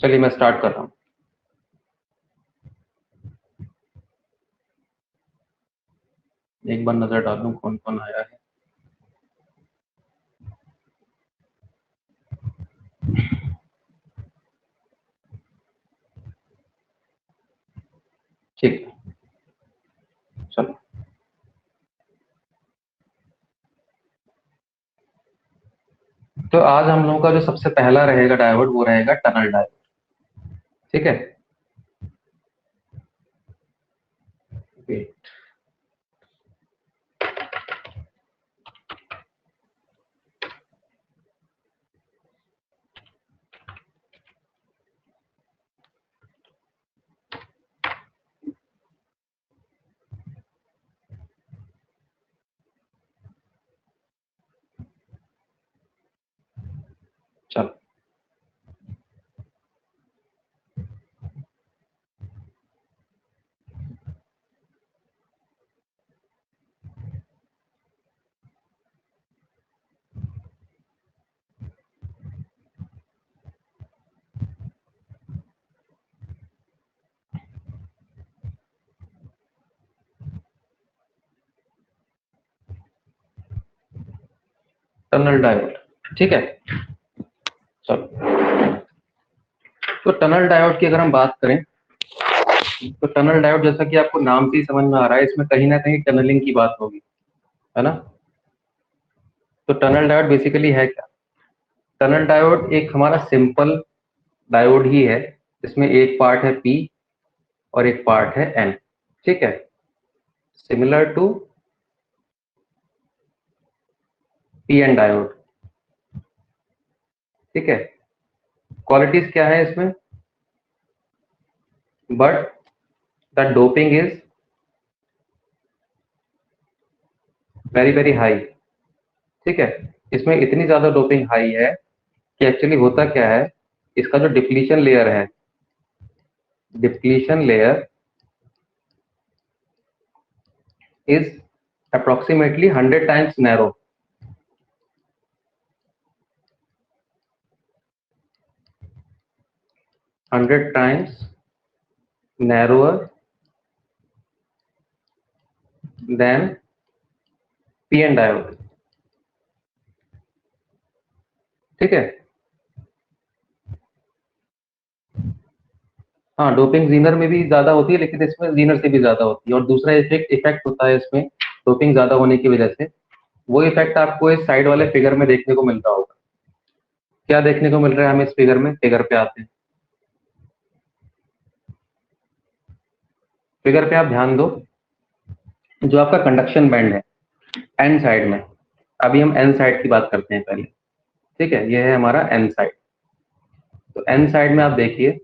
चलिए मैं स्टार्ट कर रहा हूँ। एक बार नजर डालूं कौन कौन आया है। ठीक है, चलो। तो आज हम लोगों का जो सबसे पहला रहेगा डायोड वो रहेगा टनल डायोड। ठीक है। वेट। चलो। Tunnel diode. ठीक है। चलो। तो टनल डायोड की अगर हम बात करें तो टनल डायोड जैसा कि आपको नाम से ही समझ में आ रहा है, इसमें कहीं ना कहीं टनलिंग की बात होगी, है ना। तो टनल डायोड बेसिकली है क्या? टनल डायोड एक हमारा सिंपल डायोड ही है जिसमें एक पार्ट है पी और एक पार्ट है एन। ठीक है। Similar to P N diode. ठीक है। क्वालिटीज क्या है इसमें? But the doping is very very high. ठीक है। इसमें इतनी ज्यादा डोपिंग हाई है कि एक्चुअली होता क्या है, इसका जो डिप्लीशन लेयर है, depletion layer is approximately 100 times narrow. 100 times narrower than P N diode. ठीक है। हाँ, डोपिंग जीनर में भी ज्यादा होती है लेकिन इसमें जीनर से भी ज्यादा होती है। और दूसरा इफेक्ट इफेक्ट होता है इसमें डोपिंग ज्यादा होने की वजह से, वो इफेक्ट आपको इस साइड वाले फिगर में देखने को मिलता होगा। क्या देखने को मिल रहा है हमें इस फिगर में? फिगर पे आते हैं। फिगर पे आप ध्यान दो, जो आपका कंडक्शन बैंड है एन साइड में, अभी हम एन साइड की बात करते हैं पहले। ठीक है, ये है हमारा एन साइड। तो एन साइड में आप देखिए,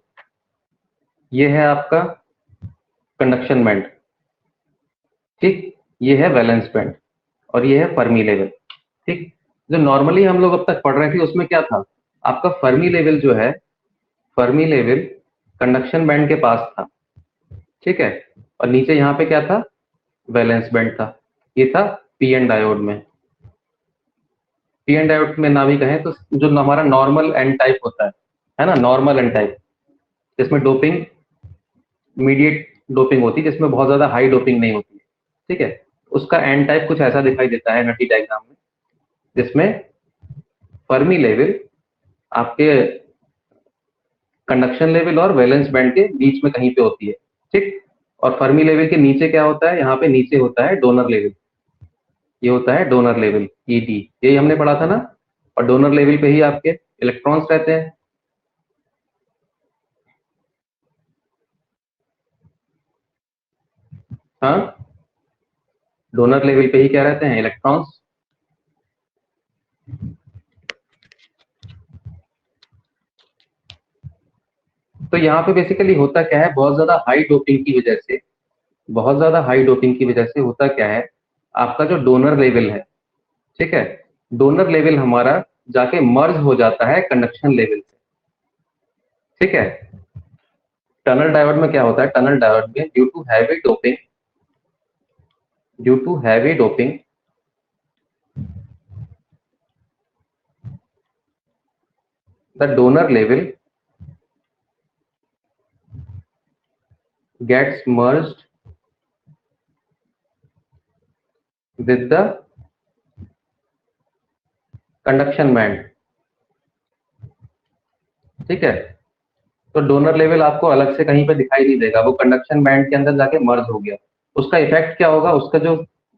ये है आपका कंडक्शन बैंड। ठीक। ये है वैलेंस बैंड और ये है फर्मी लेवल। ठीक। जो नॉर्मली हम लोग अब तक पढ़ रहे थे उसमें क्या था, आपका फर्मी लेवल जो है, फर्मी लेवल कंडक्शन बैंड के पास था। ठीक है। और नीचे यहाँ पे क्या था? वैलेंस बैंड था। ये था पीएन डायोड में। पीएन डायोड में ना भी कहें तो जो हमारा नॉर्मल एन टाइप होता है ना, नॉर्मल एन टाइप, जिसमें डोपिंग मीडिएट डोपिंग होती है, जिसमें बहुत ज्यादा हाई डोपिंग नहीं होती है। ठीक है। उसका एन टाइप कुछ ऐसा दिखाई देता है नटी डायग्राम में, जिसमें फर्मी लेवल आपके कंडक्शन लेवल और वैलेंस बैंड के बीच में कहीं पे होती है। ठीक। और फर्मी लेवल के नीचे क्या होता है? यहाँ पे नीचे होता है डोनर लेवल। ये होता है डोनर लेवल, ईडी, यही हमने पढ़ा था ना। और डोनर लेवल पे ही आपके इलेक्ट्रॉन्स रहते हैं। हाँ, डोनर लेवल पे ही क्या रहते हैं? इलेक्ट्रॉन्स। तो यहाँ पे बेसिकली होता क्या है, बहुत ज्यादा हाई डोपिंग की वजह से, बहुत ज्यादा हाई डोपिंग की वजह से होता क्या है, आपका जो डोनर लेवल है, ठीक है, डोनर लेवल हमारा जाके मर्ज हो जाता है कंडक्शन लेवल से। ठीक है। टनल डायोड में क्या होता है? टनल डायोड में due to heavy doping, due to heavy doping, the donor level gets merged with the conduction band. ठीक है, तो डोनर लेवल आपको अलग से कहीं पे दिखाई नहीं देगा, वो कंडक्शन बैंड के अंदर जाके मर्ज हो गया। उसका इफेक्ट क्या होगा, उसका जो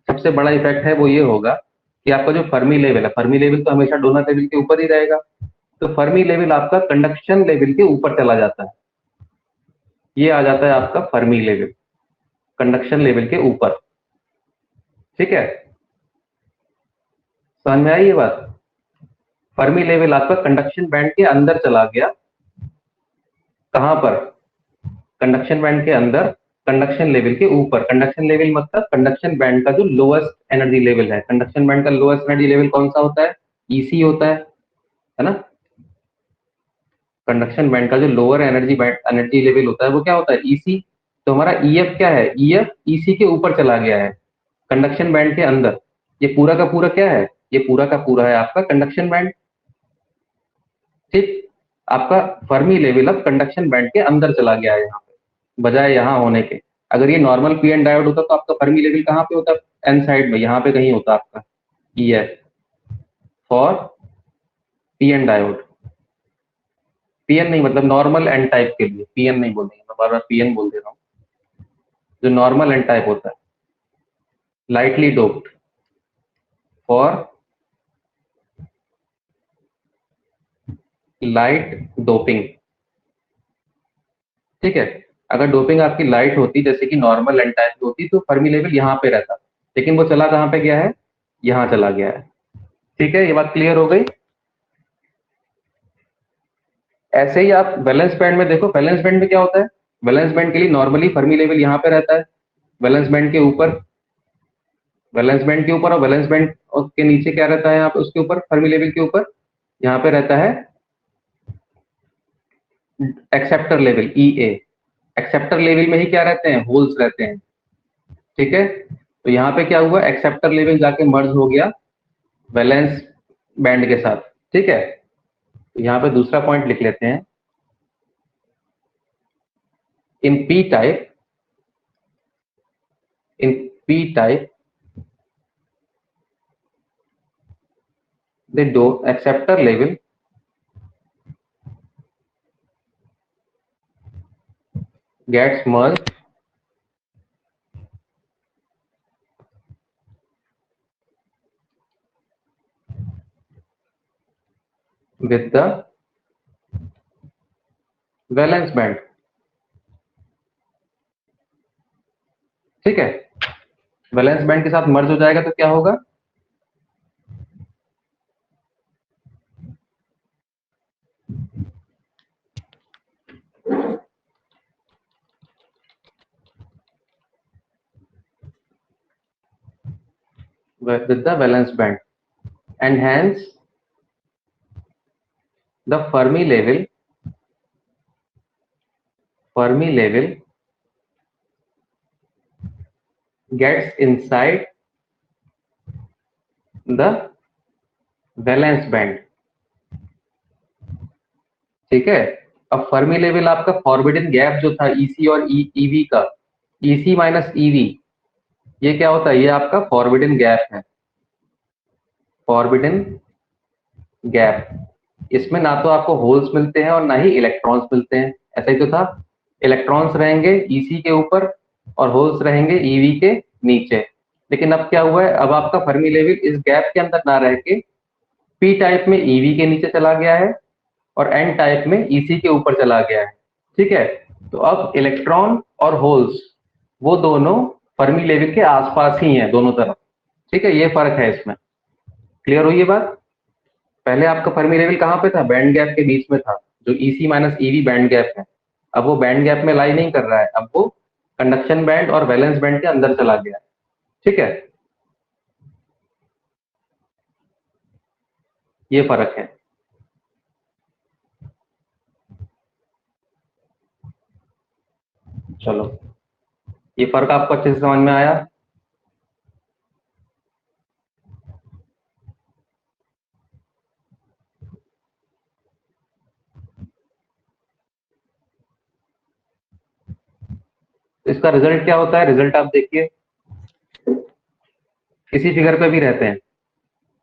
सबसे बड़ा इफेक्ट है वो ये होगा कि आपका जो फर्मी लेवल है, फर्मी लेवल तो हमेशा डोनर लेवल के ऊपर ही रहेगा, तो फर्मी लेवल आपका कंडक्शन लेवल के ऊपर चला जाता है। ये आ जाता है आपका फर्मी लेवल कंडक्शन लेवल के ऊपर। ठीक है, समझ में आई ये बात? फर्मी लेवल आपका कंडक्शन बैंड के अंदर चला गया। कहां पर? कंडक्शन बैंड के अंदर, कंडक्शन लेवल के ऊपर। कंडक्शन लेवल मतलब कंडक्शन बैंड का जो लोएस्ट एनर्जी लेवल है। कंडक्शन बैंड का लोएस्ट एनर्जी लेवल कौन सा होता है? ईसी होता है ना? कंडक्शन बैंड का जो लोअर एनर्जी लेवल होता है वो क्या होता है? ईसी। तो हमारा ईएफ क्या है? ईएफ ईसी के ऊपर चला गया है कंडक्शन बैंड के अंदर। ये पूरा का पूरा क्या है? ये पूरा का पूरा है आपका कंडक्शन बैंड। ठीक, आपका फर्मी लेवल अब कंडक्शन बैंड के अंदर चला गया है यहाँ पे, बजाय यहाँ होने के। अगर ये नॉर्मल पीएन डायोड होता तो आपका फर्मी लेवल कहाँ पे होता? एन साइड में, यहाँ पे कहीं होता आपका EF for PN diode. PN नहीं, मतलब नॉर्मल एन टाइप के लिए, पीएन नहीं बोलेंगे, मैं बार बार पीएन बोल दे रहा हूँ। जो नॉर्मल एन टाइप होता है, lightly doped for light doping. ठीक है, अगर डोपिंग आपकी लाइट होती जैसे कि नॉर्मल एन टाइप की होती तो फर्मी लेवल यहाँ पे रहता, लेकिन वो चला कहाँ पे गया है? यहाँ चला गया है। ठीक है, ये बात क्लियर हो गई? ऐसे ही आप वैलेंस बैंड में देखो, वैलेंस बैंड में क्या होता है? वैलेंस बैंड के लिए नॉर्मली फर्मी लेवल यहाँ पे रहता है, वैलेंस बैंड के ऊपर, वैलेंस बैंड के ऊपर, और वैलेंस बैंड के नीचे क्या रहता है यहाँ पे? उसके ऊपर फर्मी लेवल के ऊपर यहाँ पे रहता है एक्सेप्टर लेवल, ईए। एक्सेप्टर लेवल में ही क्या रहते हैं? होल्स रहते हैं। ठीक है, तो यहाँ पे क्या हुआ? एक्सेप्टर लेवल जाके मर्ज हो गया वैलेंस बैंड के साथ। ठीक है, तो यहाँ पे दूसरा पॉइंट लिख लेते हैं। In P type, in P type the do acceptor level gets merged with the valence band। ठीक है, वैलेंस बैंड के साथ मर्ज हो जाएगा तो क्या होगा? with the valence band, and hence the Fermi level gets inside the valence band। ठीक है, अब फर्मी लेवल आपका फॉरबिडन गैप जो था ईसी और ईवी का, ईसी माइनस ईवी, ये क्या होता है? ये आपका फॉरबिडन गैप है, फॉरबिडन गैप। इसमें ना तो आपको होल्स मिलते हैं और ना ही इलेक्ट्रॉन्स मिलते हैं। ऐसा ही तो था, इलेक्ट्रॉन्स रहेंगे ईसी के ऊपर और होल्स रहेंगे ईवी के नीचे। लेकिन अब क्या हुआ है? अब आपका फर्मी लेवल इस गैप के अंदर ना रह के पी टाइप में ईवी के नीचे चला गया है और एन टाइप में ईसी के ऊपर चला गया है। ठीक है, तो अब इलेक्ट्रॉन और होल्स वो दोनों फर्मी लेवल के आसपास ही हैं दोनों तरफ। ठीक है, ये फर्क है इसमें। क्लियर हुई ये बात? पहले आपका फर्मी लेवल कहाँ पे था? बैंड गैप के बीच में था, जो EC minus EV band gap है। अब वो बैंड गैप में लाई नहीं कर रहा है, अब वो कंडक्शन बैंड और वैलेंस बैंड के अंदर चला गया है। ठीक है, ये फर्क है। चलो, ये फर्क आपको अच्छे से समझ में आया? तो इसका रिजल्ट क्या होता है? रिजल्ट आप देखिए, इसी फिगर पे भी रहते हैं।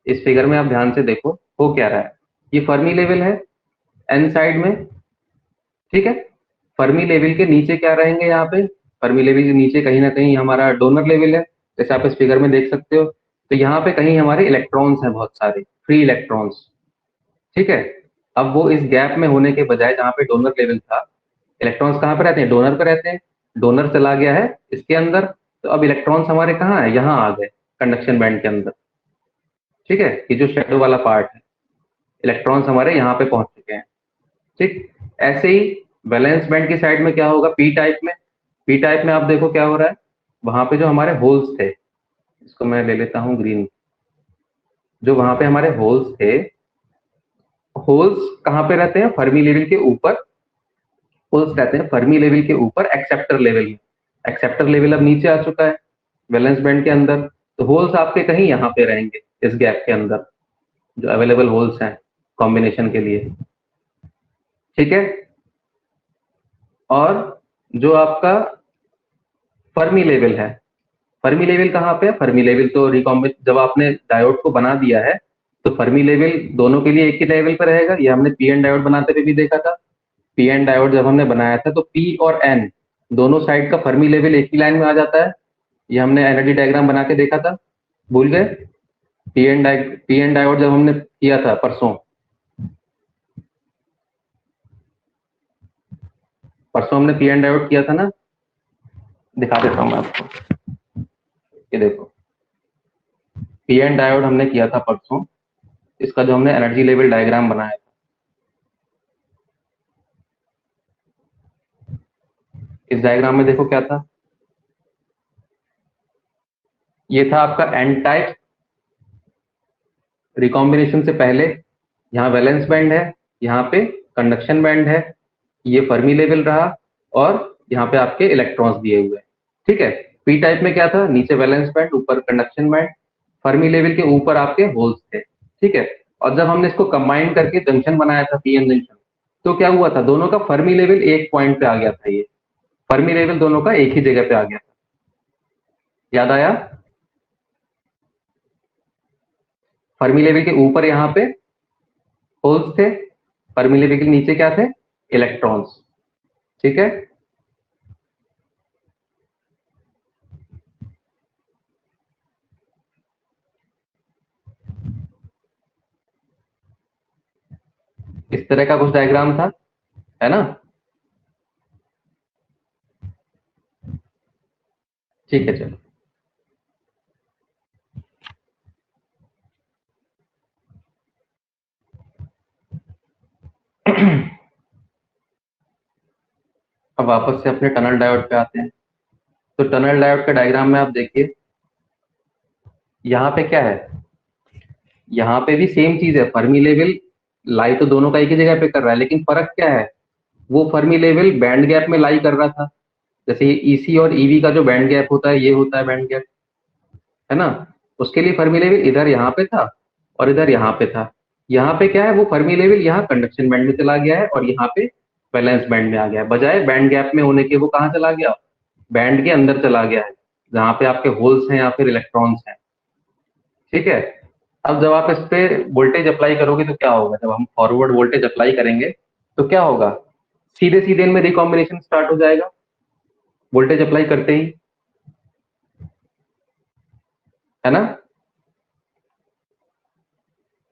इस फिगर में आप ध्यान से देखो हो क्या रहा है। ये फर्मी लेवल है एन साइड में, ठीक है। फर्मी लेवल के नीचे क्या रहेंगे? यहाँ पे फर्मी लेवल के नीचे कहीं ना कहीं हमारा डोनर लेवल है, जैसे आप इस फिगर में देख सकते हो। तो यहाँ पे कहीं हमारे इलेक्ट्रॉन्स हैं, बहुत सारे फ्री इलेक्ट्रॉन्स, ठीक है। अब वो इस गैप में होने के बजाय जहाँ पे डोनर लेवल था, इलेक्ट्रॉन्स कहाँ पे रहते हैं? डोनर पे रहते हैं। डोनर चला गया है इसके अंदर, तो अब इलेक्ट्रॉन्स हमारे कहाँ है? यहाँ आ गए कंडक्शन बैंड के अंदर, ठीक है। ये जो शेडो वाला पार्ट है, इलेक्ट्रॉन्स हमारे यहाँ पे पहुंच चुके हैं, ठीक। ऐसे ही वैलेंस बैंड की साइड में क्या होगा? पी टाइप में, पी टाइप में आप देखो क्या हो रहा है। वहां पे जो हमारे होल्स थे, इसको मैं ले लेता हूँ ग्रीन, जो वहां पे हमारे होल्स थे, होल्स कहाँ पे रहते हैं? फर्मी लेवल के ऊपर। होल्स रहते हैं फर्मी लेवल के ऊपर एक्सेप्टर लेवल में। एक्सेप्टर लेवल अब नीचे आ चुका है वैलेंस बैंड के अंदर, तो होल्स आपके कहीं यहाँ पे रहेंगे इस गैप के अंदर, जो अवेलेबल होल्स हैं कॉम्बिनेशन के लिए, ठीक है। और जो आपका फर्मी लेवल है, फर्मी लेवल कहाँ पे है? फर्मी लेवल तो रिकॉम्बिन, जब आपने डायोड को बना दिया है तो फर्मी लेवल दोनों के लिए एक ही लेवल पर रहेगा। ये हमने पी एन डायोड बनाते हुए भी देखा था। पी एन डायोड जब हमने बनाया था तो पी और एन दोनों साइड का फर्मी लेवल एक ही लाइन में आ जाता है। ये हमने एनर्जी डायग्राम बना के देखा था, भूल गए? पी एन डायोड जब हमने किया था परसों, परसों हमने पी एन डायोड किया था ना, दिखा देता हूँ मैं आपको। ये देखो, पी एन डायोड हमने किया था परसों, इसका जो हमने एनर्जी लेवल डायग्राम बनाया था, इस डायग्राम में देखो क्या था। ये था आपका एन टाइप, रिकॉम्बिनेशन से पहले यहाँ वैलेंस बैंड है, यहाँ पे कंडक्शन बैंड है, ये फर्मी लेवल रहा, और यहाँ पे आपके इलेक्ट्रॉन्स दिए हुए हैं, ठीक है। पी टाइप में क्या था? नीचे वैलेंस बैंड, ऊपर कंडक्शन बैंड, फर्मी लेवल के ऊपर आपके होल्स थे, ठीक है। और जब हमने इसको कंबाइन करके जंक्शन बनाया था, पीएन जंक्शन, तो क्या हुआ था? दोनों का फर्मी लेवल एक पॉइंट पे आ गया था। ये फर्मी लेवल दोनों का एक ही जगह पे आ गया था, याद आया? फर्मी लेवल के ऊपर यहाँ पे होल्स थे, फर्मी लेवल के नीचे क्या थे? इलेक्ट्रॉन्स, ठीक है। इस तरह का कुछ डायग्राम था, है ना? ठीक है, चलो। अब वापस से अपने टनल डायोड पे आते हैं। तो टनल डायोड का डायग्राम में आप देखिए, यहाँ पे क्या है? यहाँ पे भी सेम चीज है, फर्मी लेवल लाई तो दोनों का एक ही जगह पे कर रहा है, लेकिन फर्क क्या है? वो फर्मी लेवल बैंड गैप में लाई कर रहा था, जैसे ये ईसी और ईवी का जो बैंड गैप होता है, ये होता है बैंड गैप, है ना। उसके लिए फर्मी लेवल इधर यहाँ पे था और इधर यहाँ पे था। यहाँ पे क्या है? वो फर्मी लेवल यहाँ कंडक्शन बैंड में चला गया है और यहाँ पे वैलेंस बैंड में आ गया है, बजाय बैंड गैप में होने के वो कहाँ चला गया? बैंड के अंदर चला गया है, जहाँ पे आपके होल्स हैं या फिर इलेक्ट्रॉन्स हैं, ठीक है। अब जब आप इस पे वोल्टेज अप्लाई करोगे तो क्या होगा? जब हम फॉरवर्ड वोल्टेज अप्लाई करेंगे तो क्या होगा? सीधे सीधे इनमें रिकॉम्बिनेशन स्टार्ट हो जाएगा वोल्टेज अप्लाई करते ही, है ना।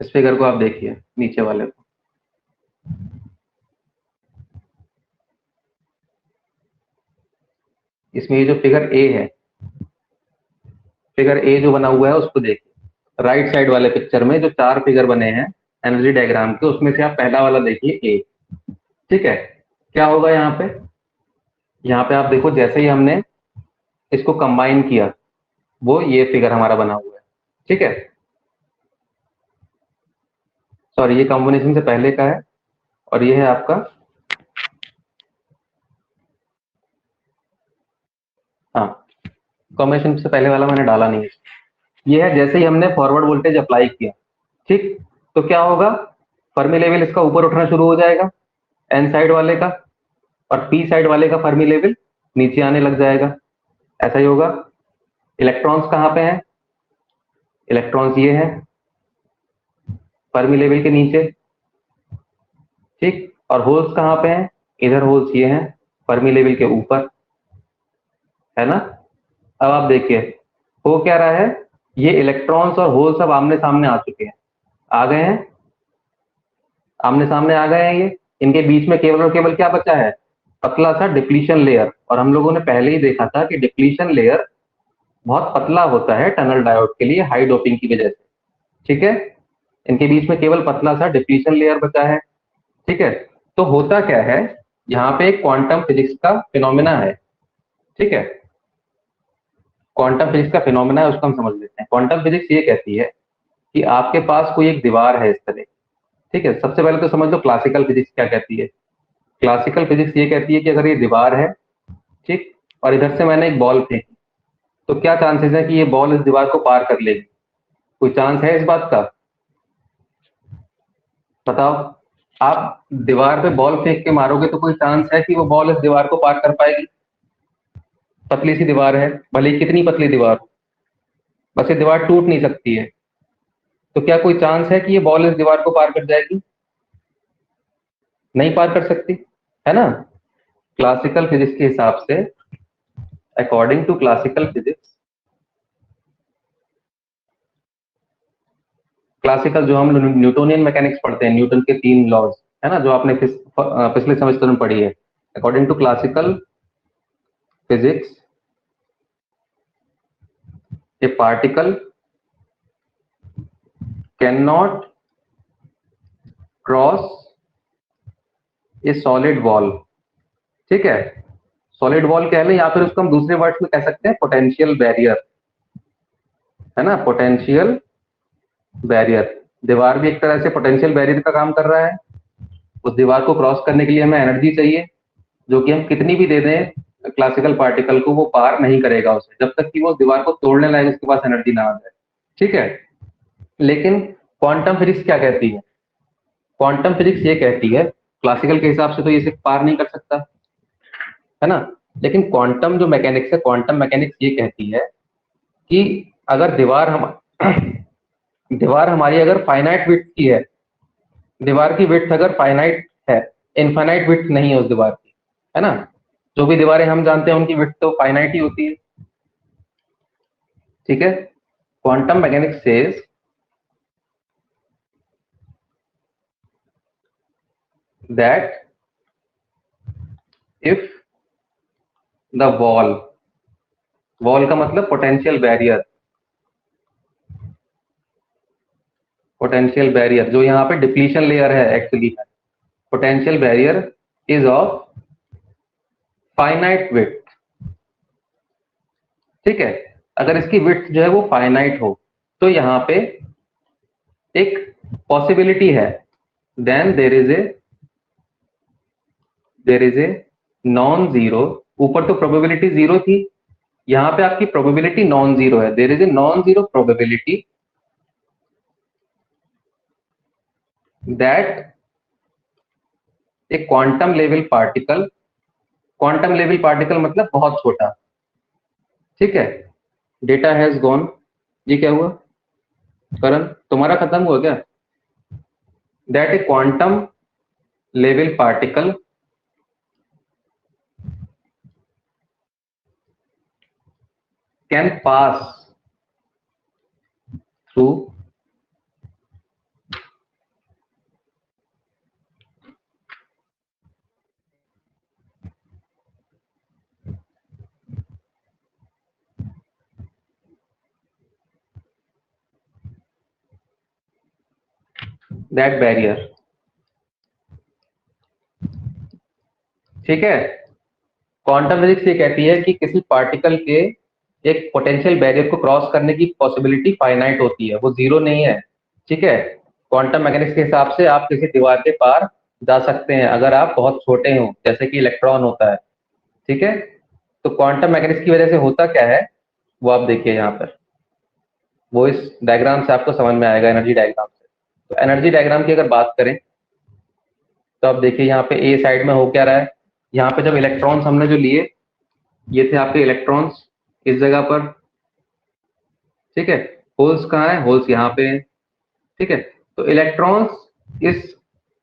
इस फिगर को आप देखिए, नीचे वाले को। इसमें ये जो फिगर ए है, फिगर ए जो बना हुआ है उसको देखिए। राइट साइड वाले पिक्चर में जो 4 फिगर बने हैं एनर्जी डायग्राम के, उसमें से आप पहला वाला देखिए, ए, ठीक है। क्या होगा यहाँ पे? यहाँ पे आप देखो, जैसे ही हमने इसको कंबाइन किया, वो ये फिगर हमारा बना हुआ है, ठीक है। सॉरी, ये कॉम्बिनेशन से पहले का है और ये है आपका, हाँ, कॉम्बिनेशन से पहले वाला मैंने डाला नहीं है। ये है जैसे ही हमने फॉरवर्ड वोल्टेज अप्लाई किया, ठीक, तो क्या होगा? फर्मी लेवल इसका ऊपर उठना शुरू हो जाएगा, एन साइड वाले का, और पी साइड वाले का फर्मी लेवल नीचे आने लग जाएगा, ऐसा ही होगा। इलेक्ट्रॉन्स कहाँ पे हैं? इलेक्ट्रॉन्स ये हैं फर्मी लेवल के नीचे, ठीक। और होल्स कहाँ पे हैं? इधर होल्स ये हैं फर्मी लेवल के ऊपर, है ना। अब आप देखिए हो क्या रहा है, ये इलेक्ट्रॉन्स और होल सब आमने सामने आ चुके हैं, आ गए हैं, आमने सामने आ गए हैं ये। इनके बीच में केवल और केवल क्या बचा है? पतला सा डिप्लीशन लेयर। और हम लोगों ने पहले ही देखा था कि डिप्लीशन लेयर बहुत पतला होता है टनल डायोड के लिए हाई डोपिंग की वजह से, ठीक है। इनके बीच में केवल पतला सा डिप्लीशन लेयर बचा है, ठीक है। तो होता क्या है, यहाँ पे एक क्वांटम फिजिक्स का फिनोमिना है, ठीक है। क्वांटम फिजिक्स का फिनोमिना है, उसको हम समझ लेते हैं। क्वांटम फिजिक्स ये कहती है कि आपके पास कोई एक दीवार है इस तरह, ठीक है। सबसे पहले तो समझ लो क्लासिकल फिजिक्स क्या कहती है। क्लासिकल फिजिक्स ये कहती है कि अगर ये दीवार है, ठीक, और इधर से मैंने एक बॉल फेंकी, तो क्या चांसेस है कि ये बॉल इस दीवार को पार कर लेगी? कोई चांस है इस बात का? बताओ। आप दीवार पे बॉल फेंक के मारोगे तो कोई चांस है कि वो बॉल इस दीवार को पार कर पाएगी? पतली सी दीवार है, भले ही कितनी पतली दीवार हो, बस ये दीवार टूट नहीं सकती है। तो क्या कोई चांस है कि ये बॉल इस दीवार को पार कर जाएगी? नहीं पार कर सकती, है ना। क्लासिकल फिजिक्स के हिसाब से, according to classical physics, classical जो हम न्यूटोनियन मैकेनिक्स पढ़ते हैं, न्यूटन के 3 लॉज, है ना, जो आपने पिछले सेमेस्टर में पढ़ी है। According to classical physics, a particle can not cross a solid wall, ठीक है। सॉलिड वॉल कह लें या फिर उसको हम दूसरे वर्ड्स में कह सकते हैं पोटेंशियल बैरियर, है ना, पोटेंशियल बैरियर। दीवार भी एक तरह से पोटेंशियल बैरियर का काम कर रहा है। उस दीवार को क्रॉस करने के लिए हमें एनर्जी चाहिए, जो कि हम कितनी भी दे दें क्लासिकल पार्टिकल को, वो पार नहीं करेगा उसे, जब तक कि वो दीवार को तोड़ने लायक उसके पास एनर्जी ना आ जाए, ठीक है। लेकिन क्वांटम फिजिक्स क्या कहती है? क्वांटम फिजिक्स ये कहती है, क्लासिकल के हिसाब से तो ये सिर्फ पार नहीं कर सकता, है ना। लेकिन क्वांटम जो मैकेनिक्स है, क्वांटम मैकेनिक्स ये कहती है कि अगर दीवार हम दीवार हमारी अगर फाइनाइट विड्थ की है, दीवार की विड्थ अगर फाइनाइट है, इनफाइनाइट विड्थ नहीं है उस दीवार की, है ना। जो भी दीवारें हम जानते हैं उनकी विड्थ तो फाइनाइट ही होती है, ठीक है। Quantum mechanics says that if the wall, wall का मतलब पोटेंशियल बैरियर, पोटेंशियल बैरियर जो यहाँ पे डिप्लीशन लेयर है actually, potential barrier is of finite width, ठीक है। अगर इसकी विड्थ जो है वो फाइनाइट हो, तो यहाँ पे एक पॉसिबिलिटी है, then there is a non zero. ऊपर तो प्रोबेबिलिटी जीरो थी, यहाँ पे आपकी प्रोबेबिलिटी नॉन जीरो है। देर is a non zero probability that A quantum level particle, quantum level particle मतलब बहुत छोटा, ठीक है। डेटा हैज गॉन, ये क्या हुआ करण, तुम्हारा खत्म हुआ क्या? That A quantum level particle can pass through that barrier, ठीक है। क्वांटम फिजिक्स ये कहती है कि किसी पार्टिकल के एक पोटेंशियल बैरियर को क्रॉस करने की पॉसिबिलिटी फाइनाइट होती है, वो जीरो नहीं है, ठीक है। क्वांटम मैकेनिक्स के हिसाब से आप किसी दीवार के पार जा सकते हैं अगर आप बहुत छोटे हो, जैसे कि इलेक्ट्रॉन होता है, ठीक है। तो क्वांटम मैकेनिक्स की वजह से होता क्या है, वो आप देखिए यहाँ पर, वो इस डायग्राम से आपको समझ में आएगा, एनर्जी डायग्राम से। तो एनर्जी डायग्राम की अगर बात करें तो आप देखिए यहाँ पे ए साइड में हो क्या रहा है, यहाँ पे जब इलेक्ट्रॉन्स हमने जो लिए, ये थे आपके इलेक्ट्रॉन्स इस जगह पर, ठीक है। होल्स कहाँ है? होल्स यहाँ पे है, ठीक है। तो इलेक्ट्रॉन्स इस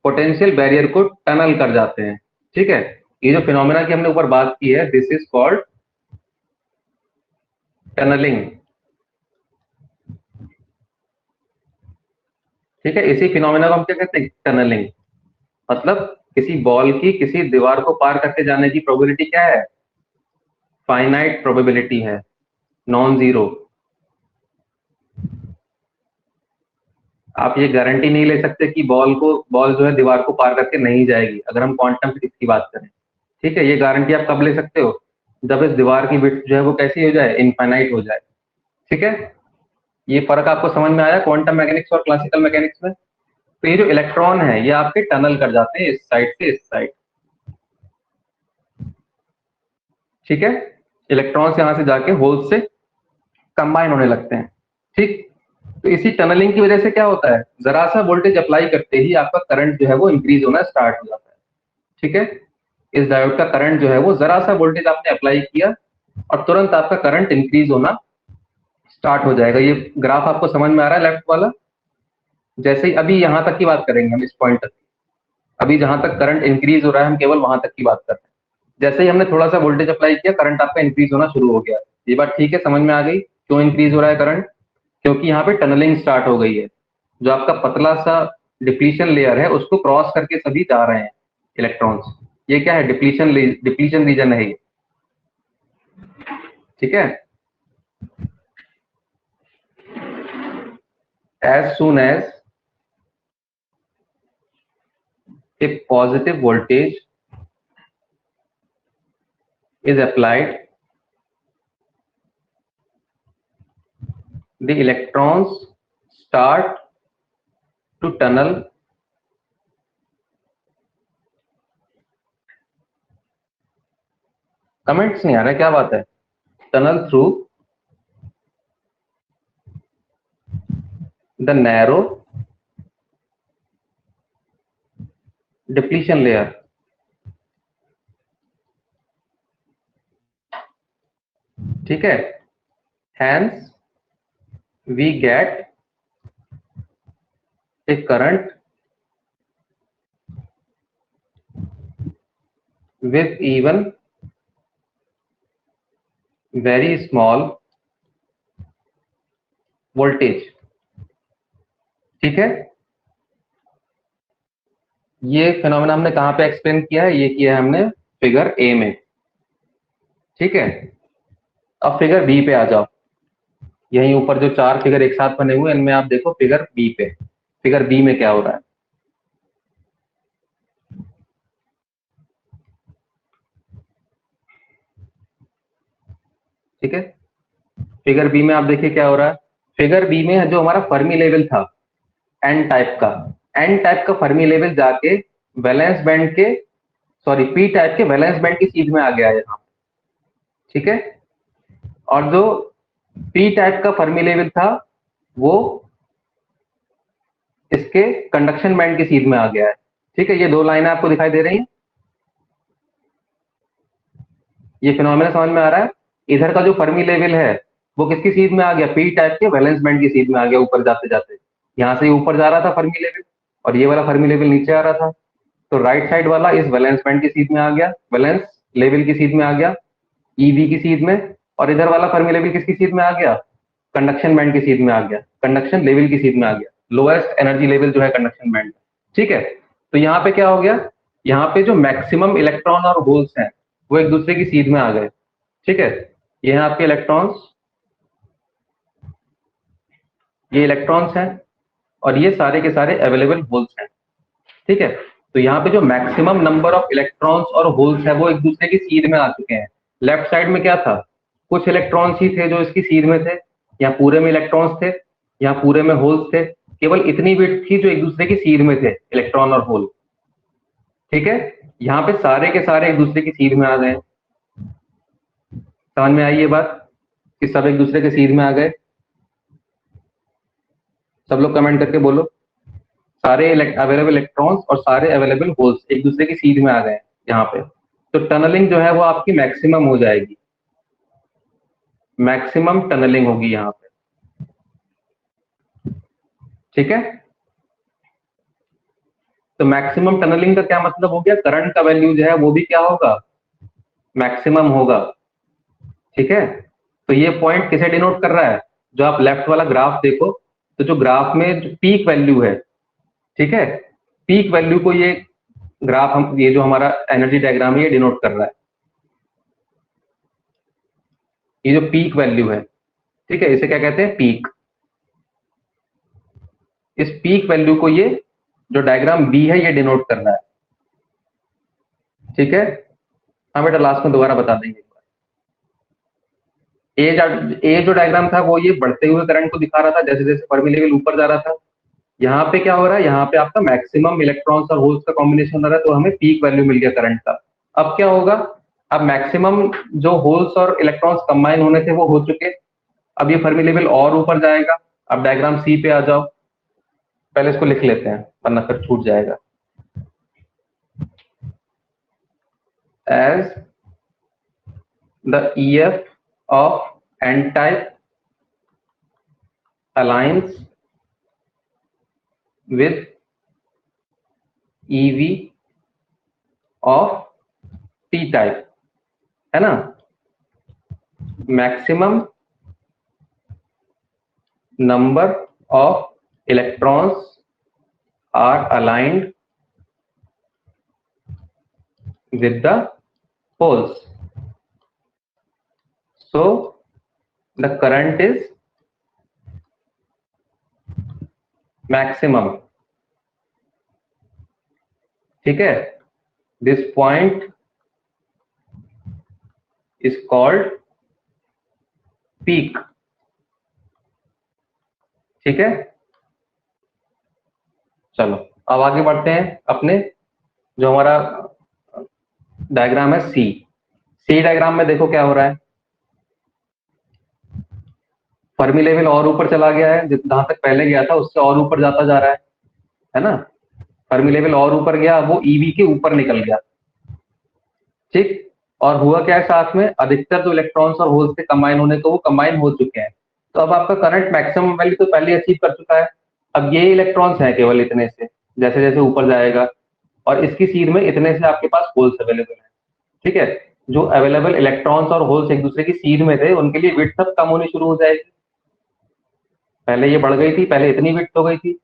पोटेंशियल बैरियर को टनल कर जाते हैं, ठीक है। ये जो फिनोमेना की हमने ऊपर बात की है, दिस इज कॉल्ड टनलिंग, ठीक है। इसी फिनोमेना को हम क्या कहते हैं? टनलिंग। मतलब किसी बॉल की किसी दीवार को पार करके जाने की प्रोबेबिलिटी क्या है? फाइनाइट प्रोबेबिलिटी है, नॉन जीरो। आप ये गारंटी नहीं ले सकते कि बॉल जो है दीवार को पार करके नहीं जाएगी, अगर हम क्वांटम फिजिक्स की बात करें, ठीक है। ये गारंटी आप कब ले सकते हो? जब इस दीवार की विड्थ जो है वो कैसी हो जाए? इनफाइनाइट हो जाए, ठीक है। ये फर्क आपको समझ में आया क्वांटम मैकेनिक्स और क्लासिकल मैकेनिक्स में? तो ये जो इलेक्ट्रॉन है ये आपके टनल कर जाते हैं इस साइड से इस साइड, ठीक है। इलेक्ट्रॉन्स यहां से जाके होल से कंबाइन होने लगते हैं, ठीक। तो इसी टनलिंग की वजह से क्या होता है? जरा सा वोल्टेज अप्लाई करते ही आपका करंट जो है वो इंक्रीज होना स्टार्ट हो जाता है, ठीक है। इस डायोड का करंट जो है वो जरा सा वोल्टेज आपने अप्लाई किया और तुरंत आपका करंट इंक्रीज होना स्टार्ट हो जाएगा। ये ग्राफ आपको समझ में आ रहा है लेफ्ट वाला? जैसे ही अभी यहां तक की बात करेंगे हम, इस पॉइंट तक, अभी जहां तक करंट इंक्रीज हो रहा है हम केवल वहां तक की बात कर रहे हैं। जैसे ही हमने थोड़ा सा वोल्टेज अप्लाई किया, करंट आपका इंक्रीज होना शुरू हो गया। ये बात ठीक है? समझ में आ गई क्यों इंक्रीज हो रहा है करंट? क्योंकि यहाँ पे टनलिंग स्टार्ट हो गई है। जो आपका पतला सा डिप्लीशन लेयर है उसको क्रॉस करके सभी जा रहे हैं इलेक्ट्रॉन्स। ये क्या है? डिप्लीशन रीजन है ये, ठीक है। As soon as a positive voltage is applied, the electrons start to tunnel comments नहीं आ रहा, क्या बात है? Tunnel through the narrow depletion layer, ठीक है। Hence we get a current with even very small voltage, ठीक है। ये फिनोमेना हमने कहां पे एक्सप्लेन किया है? ये किया है हमने फिगर ए में, ठीक है। अब फिगर बी पे आ जाओ। यहीं ऊपर जो चार फिगर एक साथ बने हुए इनमें आप देखो फिगर बी पे, फिगर बी में क्या हो रहा है, ठीक है। फिगर बी में आप देखिए क्या हो रहा है। फिगर बी में जो हमारा फर्मी लेवल था एन टाइप का, एन टाइप का फर्मी लेवल जाके वैलेंस बैंड के, सॉरी पी टाइप के वैलेंस बैंड की सीध में आ गया है यहाँ, ठीक है। और जो पी टाइप का फर्मी लेवल था वो इसके कंडक्शन बैंड की सीध में आ गया है, ठीक है। ये दो लाइनें आपको दिखाई दे रही हैं। ये फिनोमेना समझ में आ रहा है? इधर का जो फर्मी लेवल है वो किसकी सीध में आ गया? पी टाइप के वैलेंस बैंड की सीध में आ गया, ऊपर जाते जाते। यहां से ऊपर जा रहा था फर्मी लेवल और ये वाला फर्मी लेवल नीचे आ रहा था। तो राइट साइड वाला इस वैलेंस बैंड की सीध में आ गया, वैलेंस लेवल की सीध में आ गया, ईवी की सीध में। और इधर वाला फर्मी लेवल किसकी सीध में आ गया? कंडक्शन बैंड की सीध में आ गया, कंडक्शन लेवल की सीध में आ गया, लोएस्ट एनर्जी लेवल जो है कंडक्शन बैंड, ठीक है। तो यहाँ पे क्या हो गया? यहाँ पे जो मैक्सिमम इलेक्ट्रॉन और होल्स हैं वो एक दूसरे की सीध में आ गए, ठीक है। ये हैं आपके इलेक्ट्रॉन्स, ये इलेक्ट्रॉन्स हैं और ये सारे के सारे अवेलेबल होल्स हैं, ठीक है। तो यहाँ पे जो मैक्सिमम नंबर ऑफ इलेक्ट्रॉन्स और होल्स है वो एक दूसरे की सीध में आ चुके हैं। लेफ्ट साइड में क्या था? कुछ इलेक्ट्रॉन्स ही थे जो इसकी सीध में थे, यहाँ पूरे में इलेक्ट्रॉन्स थे, यहाँ पूरे में होल्स थे। केवल इतनी बिट थी जो एक दूसरे की सीध में थे, इलेक्ट्रॉन और होल, ठीक है। यहाँ पे सारे के सारे एक दूसरे की सीध में आ गए। समझ में आई ये बात कि सब एक दूसरे के सीध में आ गए? सब लोग कमेंट करके बोलो, सारे अवेलेबल इलेक्ट्रॉन्स और सारे अवेलेबल होल्स एक दूसरे की सीध में आ गए यहाँ पे। तो टनलिंग जो है वो आपकी मैक्सिमम हो जाएगी। मैक्सिमम टनलिंग होगी यहाँ पे, ठीक है। तो मैक्सिमम टनलिंग का क्या मतलब हो गया, करंट का वैल्यू जो है वो भी क्या होगा, मैक्सिमम होगा, ठीक है। तो ये पॉइंट किसे डिनोट कर रहा है, जो आप लेफ्ट वाला ग्राफ देखो, तो जो ग्राफ में जो पीक वैल्यू है, ठीक है, पीक वैल्यू को ये ग्राफ हम, ये जो हमारा एनर्जी डायग्राम है ये डिनोट कर रहा है, ये जो पीक वैल्यू है, ठीक है, इसे क्या कहते हैं, पीक। इस पीक वैल्यू को ये जो डायग्राम बी है ये डिनोट कर रहा है, ठीक है। हाँ बेटा, लास्ट में दोबारा बता देंगे। ए जो डायग्राम था वो ये बढ़ते हुए करंट को दिखा रहा था, जैसे जैसे फर्मी लेवल ऊपर जा रहा था। यहाँ पे क्या हो रहा है, यहाँ पे आपका मैक्सिमम इलेक्ट्रॉन्स और होल्स का कॉम्बिनेशन हो रहा है, तो हमें पीक वैल्यू मिल गया करंट का। अब क्या होगा, अब मैक्सिमम जो होल्स और इलेक्ट्रॉन्स कंबाइन होने थे वो हो चुके, अब ये फर्मी लेवल और ऊपर जाएगा। अब डायग्राम सी पे आ जाओ, पहले इसको लिख लेते हैं वरना फिर छूट जाएगा। As the EF of n-type aligns with EV of p-type, है ना, maximum number of electrons are aligned with the holes, so the current is maximum, ठीक है। this point is called peak, ठीक है। चलो अब आगे बढ़ते हैं अपने, जो हमारा डायग्राम है सी डायग्राम में देखो क्या हो रहा है, फर्मी लेवल और ऊपर चला गया है, जहां तक पहले गया था उससे और ऊपर जाता जा रहा है ना। फर्मी लेवल और ऊपर गया, वो ईवी के ऊपर निकल गया, ठीक। और हुआ क्या है, साथ में अधिकतर जो इलेक्ट्रॉन्स और होल्स के कंबाइन होने को वो कंबाइन हो चुके हैं। तो अब आपका करंट मैक्सिमम वैल्यू तो पहले अचीव कर चुका है। अब ये इलेक्ट्रॉन्स हैं केवल इतने से, जैसे जैसे ऊपर जाएगा, और इसकी सीध में इतने से आपके पास होल्स अवेलेबल है, ठीक है। जो अवेलेबल इलेक्ट्रॉन्स और होल्स एक दूसरे की सीध में थे, उनके लिए विड्थ अब कम होनी शुरू हो जाएगी। पहले ये बढ़ गई थी, पहले इतनी विड्थ हो गई थी,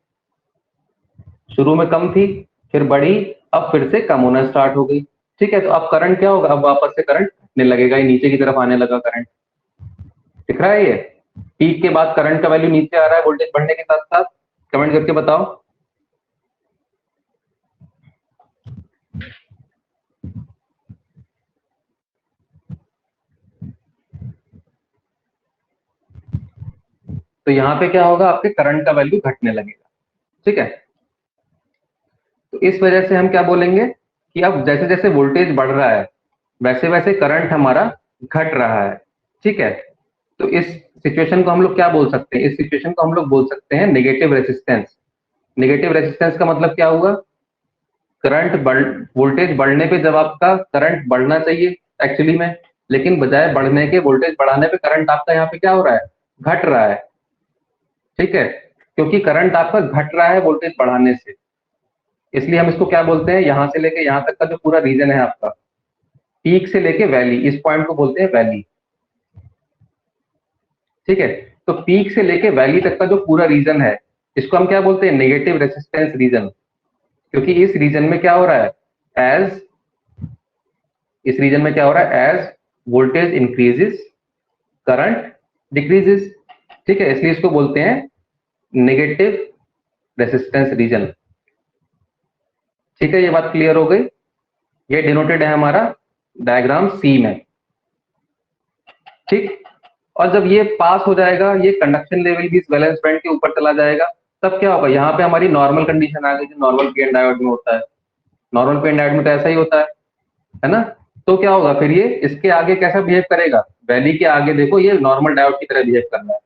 शुरू में कम थी, फिर बढ़ी, अब फिर से कम होना स्टार्ट हो गई, ठीक है। तो अब करंट क्या होगा, अब वापस से करंट घटने लगेगा, ये नीचे की तरफ आने लगा करंट, दिख रहा है ये पीक के बाद करंट का वैल्यू नीचे आ रहा है वोल्टेज बढ़ने के साथ साथ, कमेंट करके बताओ। तो यहाँ पे क्या होगा, आपके करंट का वैल्यू घटने लगेगा, ठीक है। तो इस वजह से हम क्या बोलेंगे कि अब जैसे जैसे वोल्टेज बढ़ रहा है वैसे वैसे करंट हमारा घट रहा है, ठीक है। तो इस सिचुएशन को हम लोग क्या बोल सकते हैं, इस सिचुएशन को हम लोग बोल सकते हैं नेगेटिव रेजिस्टेंस। नेगेटिव रेजिस्टेंस का मतलब क्या हुआ, करंट वोल्टेज बढ़ने पे जब आपका करंट बढ़ना चाहिए एक्चुअली में, लेकिन बजाय बढ़ने के वोल्टेज बढ़ाने पे करंट आपका यहाँ पे क्या हो रहा है, घट रहा है, ठीक है। क्योंकि करंट आपका घट रहा है वोल्टेज बढ़ाने से, इसलिए हम इसको क्या बोलते हैं, यहां से लेके यहां तक का जो पूरा रीजन है आपका, पीक से लेके वैली, इस पॉइंट को बोलते हैं वैली, ठीक है। तो पीक से लेके वैली तक का जो पूरा रीजन है, इसको हम क्या बोलते हैं, नेगेटिव रेजिस्टेंस रीजन। क्योंकि इस रीजन में क्या हो रहा है, एज इस रीजन में क्या हो रहा है, as voltage increases current decreases, ठीक है। इसलिए इसको बोलते हैं नेगेटिव रेजिस्टेंस रीजन, ठीक है। ये बात क्लियर हो गई, ये डिनोटेड है हमारा डायग्राम सी में, ठीक। और जब ये पास हो जाएगा, ये कंडक्शन लेवल भी इस वैलेंस बैंड के ऊपर चला जाएगा, तब क्या होगा, यहाँ पे हमारी नॉर्मल कंडीशन आ गई जो नॉर्मल पीएन डायोड में होता है। नॉर्मल पीएन डायोड में तो ऐसा ही होता है ना। तो क्या होगा फिर, ये इसके आगे कैसा बिहेव करेगा, वैली के आगे देखो ये नॉर्मल डायोड की तरह बिहेव कर रहा है,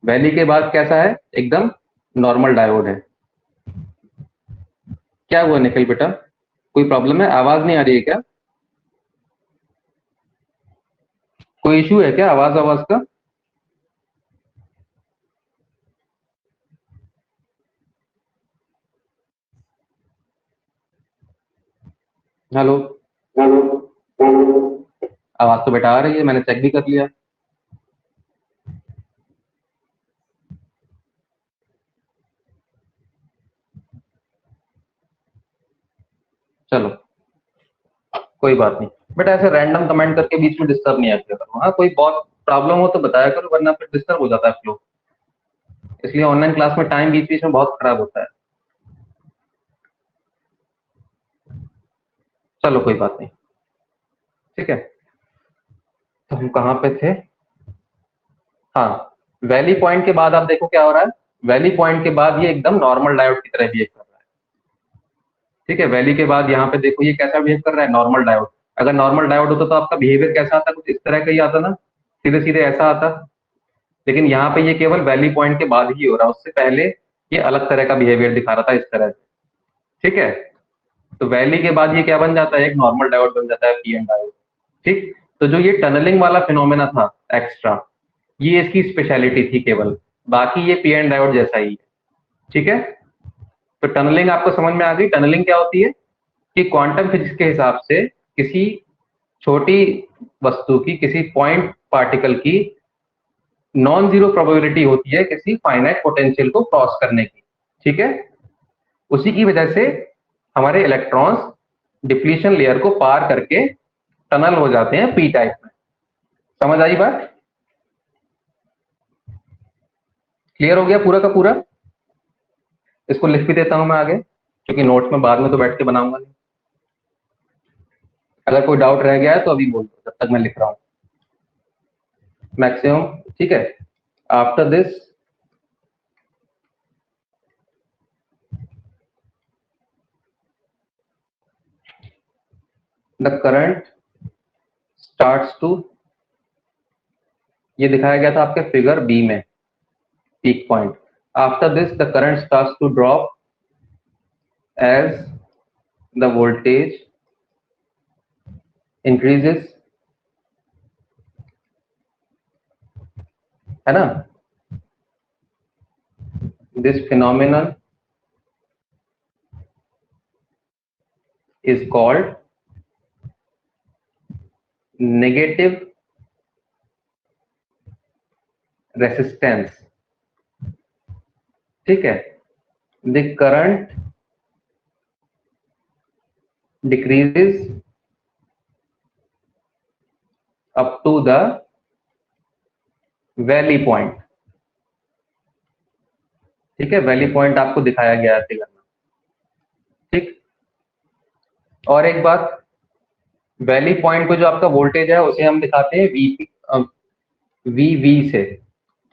वैली के बाद कैसा है, एकदम नॉर्मल डायोड है। क्या हुआ निखिल बेटा, कोई प्रॉब्लम है, आवाज नहीं आ रही है क्या, कोई इशू है क्या आवाज आवाज का? हेलो, आवाज तो बेटा आ रही है, मैंने चेक भी कर लिया। चलो कोई बात नहीं, बट ऐसे रैंडम कमेंट करके बीच में डिस्टर्ब नहीं किया करो। हाँ, कोई बहुत प्रॉब्लम हो तो बताया करो, वरना फिर डिस्टर्ब हो जाता है फ्लो। इसलिए ऑनलाइन क्लास में टाइम बीच बीच में बहुत खराब होता है। चलो कोई बात नहीं, ठीक है। तो हम कहाँ पे थे? हाँ, वैली पॉइंट के बाद आप देखो क्या हो रहा है। वैली पॉइंट के बाद ये एकदम नॉर्मल डायोड की तरह बिहेव कर रहा है। ठीक है, वैली के बाद यहाँ पे देखो ये कैसा बिहेव कर रहा है, नॉर्मल डायोड। अगर नॉर्मल डायोड होता तो आपका बिहेवियर कैसा आता? कुछ इस तरह का ही आता ना, सीधे सीधे ऐसा आता। लेकिन यहाँ पे ये केवल वैली पॉइंट के बाद ही हो रहा है, उससे पहले ये अलग तरह का बिहेवियर दिखा रहा था, इस तरह से। ठीक है, तो वैली के बाद ये क्या बन जाता है? एक नॉर्मल डायोड बन जाता है, पीएन डायोड। ठीक, तो जो ये टनलिंग वाला फिनोमेना था एक्स्ट्रा, ये इसकी स्पेशलिटी थी केवल, बाकी ये पीएन डायोड जैसा ही है। ठीक है, तो टनलिंग आपको समझ में आ गई। टनलिंग क्या होती है कि क्वांटम फिजिक्स के हिसाब से किसी छोटी वस्तु की, किसी पॉइंट पार्टिकल की नॉन जीरो प्रोबेबिलिटी होती है किसी फाइनाइट पोटेंशियल को क्रॉस करने की। ठीक है, उसी की वजह से हमारे इलेक्ट्रॉन्स डिप्लीशन लेयर को पार करके टनल हो जाते हैं पी टाइप में। समझ आई बात? क्लियर हो गया पूरा का पूरा? इसको लिख भी देता हूं मैं आगे, क्योंकि नोट्स में बाद में तो बैठ के बनाऊंगा नहीं। अगर कोई डाउट रह गया है तो अभी बोल दो, जब तक मैं लिख रहा हूं मैक्सिमम। ठीक है, after this the current starts to, ये दिखाया गया था आपके फिगर बी में, peak point. After this the current starts to drop as the voltage increases, है ना? This phenomenon is called negative resistance. ठीक है, the current decreases up to the valley point. ठीक है, वैली पॉइंट आपको दिखाया गया है फिगर में। ठीक, और एक बात, वैली पॉइंट को जो आपका वोल्टेज है उसे हम दिखाते हैं वी से।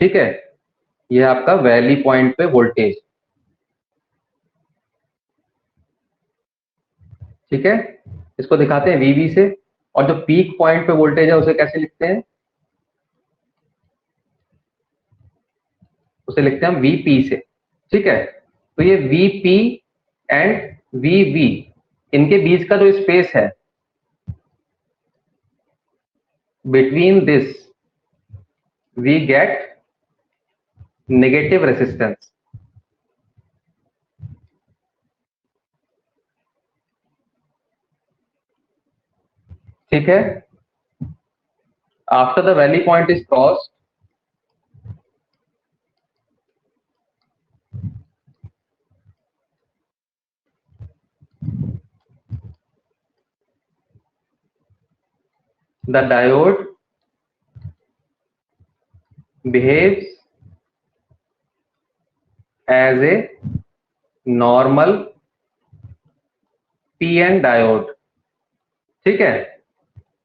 ठीक है, ये आपका वैली पॉइंट पे वोल्टेज। ठीक है, इसको दिखाते हैं वी से। और जो पीक पॉइंट पे वोल्टेज है उसे कैसे लिखते हैं? उसे लिखते हैं हम वीपी से। ठीक है, तो ये वीपी एंड वीवी, इनके बीच का जो स्पेस है between this, we get negative resistance. ठीक है, after the valley point is crossed, the diode behaves as a normal PN diode. ठीक है,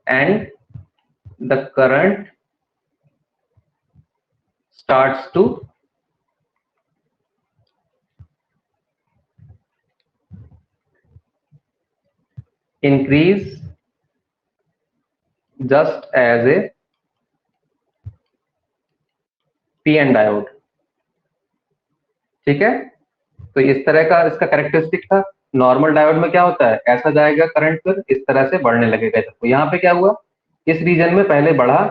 and the current starts to increase just as a PN diode. ठीक है, तो इस तरह का इसका कैरेक्टरिस्टिक था। नॉर्मल डायोड में क्या होता है, ऐसा जाएगा करंट, फिर इस तरह से बढ़ने लगेगा। तो यहाँ पे क्या हुआ, इस रीजन में पहले बढ़ा,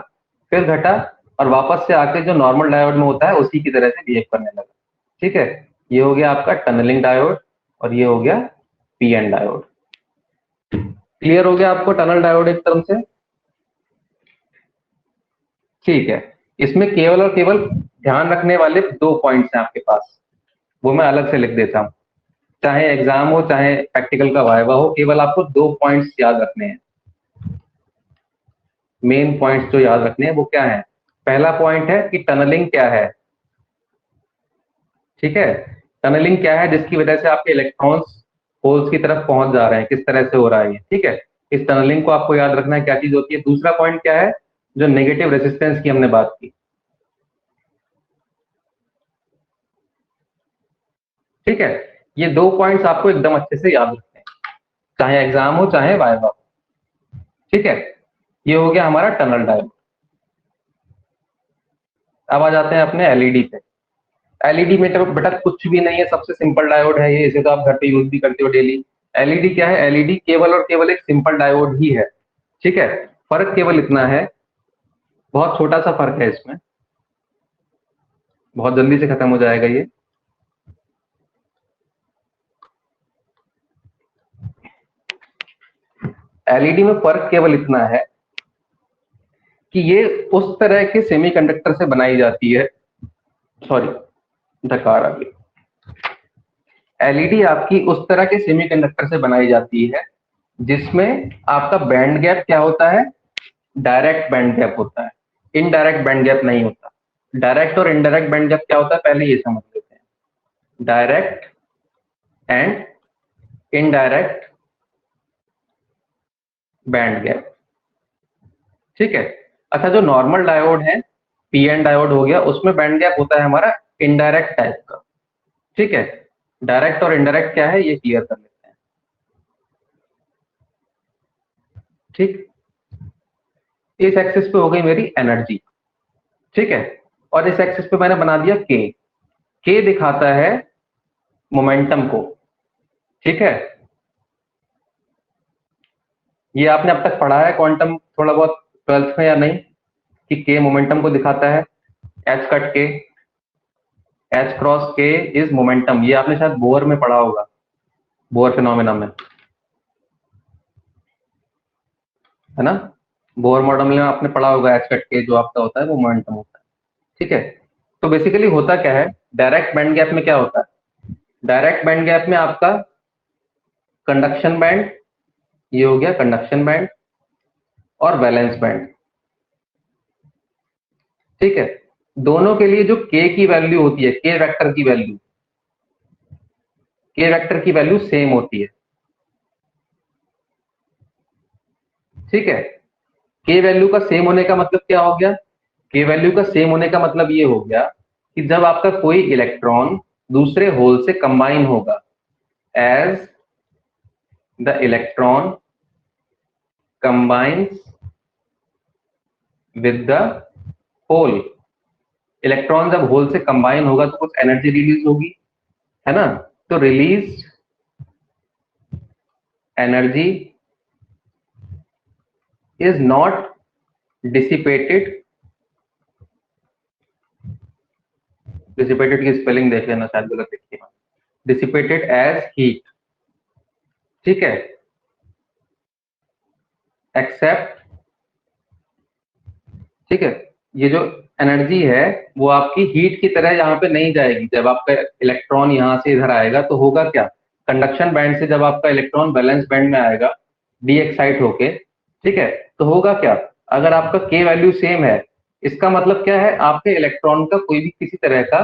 फिर घटा और वापस से आके जो नॉर्मल डायोड में होता है उसी की तरह से बिहेव करने लगा। ठीक है, ये हो गया आपका टनलिंग डायोड और ये हो गया पीएन डायोड। क्लियर हो गया आपको टनल डायोड एक तरह से? ठीक है, इसमें केवल और केवल ध्यान रखने वाले 2 पॉइंट्स हैं आपके पास, वो मैं अलग से लिख देता हूं। चाहे एग्जाम हो चाहे प्रैक्टिकल का वाइवा हो, केवल आपको 2 पॉइंट्स याद रखने हैं। मेन पॉइंट्स जो याद रखने हैं वो क्या है? पहला पॉइंट है कि टनलिंग क्या है। ठीक है, टनलिंग क्या है? जिसकी वजह से आपके इलेक्ट्रॉन्स होल्स की तरफ पहुंच जा रहे हैं, किस तरह से हो रहा है ये। ठीक है, इस टनलिंग को आपको याद रखना है, क्या चीज होती है। दूसरा पॉइंट क्या है? जो नेगेटिव रेजिस्टेंस की हमने बात की। ठीक है, ये 2 पॉइंट्स आपको एकदम अच्छे से याद रखने हैं, चाहे एग्जाम हो चाहे वाइवा हो। ठीक है, ये हो गया हमारा टनल डायोड। अब आ जाते हैं अपने एलईडी पे। एलईडी में तो बेटा कुछ भी नहीं है, सबसे सिंपल डायोड है ये, इसे तो आप घर पे यूज भी करते हो डेली। एलईडी क्या है? एलईडी केवल और केवल एक सिंपल डायोड ही है। ठीक है, फर्क केवल इतना है, बहुत छोटा सा फर्क है इसमें, बहुत जल्दी से खत्म हो जाएगा ये। एलईडी में फर्क केवल इतना है कि ये उस तरह के सेमीकंडक्टर से बनाई जाती है, सॉरी धकार आ गई। एलईडी आपकी उस तरह के सेमीकंडक्टर से बनाई जाती है जिसमें आपका बैंड गैप क्या होता है? डायरेक्ट बैंड गैप होता है, इनडायरेक्ट बैंड गैप नहीं होता। डायरेक्ट और इनडायरेक्ट बैंड गैप क्या होता है पहले ये समझ लेते हैं। Direct and indirect band gap. ठीक है, अच्छा जो नॉर्मल डायोड है, पीएन डायोड हो गया, उसमें बैंड गैप होता है हमारा इनडायरेक्ट टाइप का। ठीक है, डायरेक्ट और इनडायरेक्ट क्या है ये क्लियर कर लेते हैं। ठीक, इस एक्सिस पे हो गई मेरी एनर्जी। ठीक है, और इस एक्सिस पे मैंने बना दिया के। के दिखाता है मोमेंटम को। ठीक है, ये आपने अब तक पढ़ा है क्वांटम थोड़ा बहुत 12th में या नहीं, कि के मोमेंटम को दिखाता है। एच कट के, एच क्रॉस के इज मोमेंटम, ये आपने शायद बोर में पढ़ा होगा, बोर फिनोमेना में, है ना। बोर मॉडल में आपने पढ़ा होगा एच कट के जो आपका होता है वो मोमेंटम होता है। ठीक है, तो बेसिकली होता क्या है, डायरेक्ट बैंड गैप में क्या होता है? डायरेक्ट बैंड गैप में आपका कंडक्शन बैंड, ये हो गया कंडक्शन बैंड, और वैलेंस बैंड। ठीक है, दोनों के लिए जो के की वैल्यू होती है, के वेक्टर की वैल्यू, के वेक्टर की वैल्यू सेम होती है। ठीक है, के वैल्यू का सेम होने का मतलब क्या हो गया? के वैल्यू का सेम होने का मतलब ये हो गया कि जब आपका कोई इलेक्ट्रॉन दूसरे होल से कंबाइन होगा, as the electron combines with the hole, electron जब होल से कंबाइन होगा तो कुछ एनर्जी रिलीज होगी, है ना। तो release energy is not dissipated, dissipated की स्पेलिंग देख लेना, शायद गलत लिखी है, डिसिपेटेड एज हीट। ठीक है, एक्सेप्ट, ठीक है, ये जो एनर्जी है वो आपकी हीट की तरह यहाँ पे नहीं जाएगी। जब आपका इलेक्ट्रॉन यहाँ से इधर आएगा तो होगा क्या, कंडक्शन बैंड से जब आपका इलेक्ट्रॉन वैलेंस बैंड में आएगा डी एक्साइट होके, ठीक है, तो होगा क्या, अगर आपका के वैल्यू सेम है, इसका मतलब क्या है, आपके इलेक्ट्रॉन का कोई भी किसी तरह का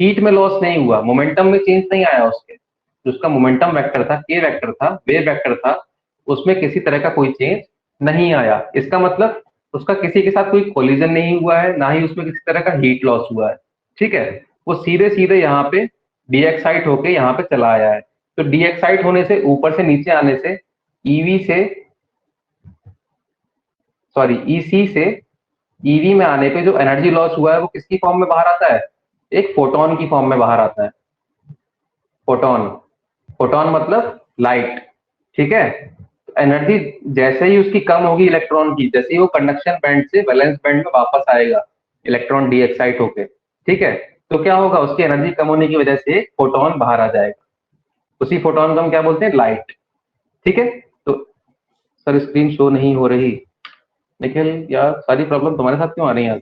हीट में लॉस नहीं हुआ, मोमेंटम में चेंज नहीं आया उसके, जो उसका मोमेंटम वेक्टर था, के वेक्टर था, वेव वेक्टर था, उसमें किसी तरह का कोई चेंज नहीं आया। इसका मतलब उसका किसी के साथ कोई कोलिजन नहीं हुआ है, ना ही उसमें किसी तरह का हीट लॉस हुआ है। ठीक है, वो सीधे सीधे यहाँ पे डीएक्साइट होके यहाँ पे चला आया है। तो डीएक्साइट होने से, ऊपर से नीचे आने से, ईवी से, सॉरी ईसी से ईवी में आने पे जो एनर्जी लॉस हुआ है वो किसकी फॉर्म में बाहर आता है? एक फोटोन की फॉर्म में बाहर आता है। फोटोन, फोटोन मतलब लाइट। ठीक है, एनर्जी जैसे ही उसकी कम होगी इलेक्ट्रॉन की, जैसे ही वो कंडक्शन बैंड से वैलेंस बैंड में वापस आएगा इलेक्ट्रॉन डी एक्साइट होके, ठीक है, तो क्या होगा, उसकी एनर्जी कम होने की वजह से फोटोन बाहर आ जाएगा। उसी फोटोन को हम क्या बोलते हैं, लाइट। ठीक है, तो सर स्क्रीन शो नहीं हो रही। निखिल यार, सारी प्रॉब्लम तुम्हारे साथ क्यों आ रही है आज?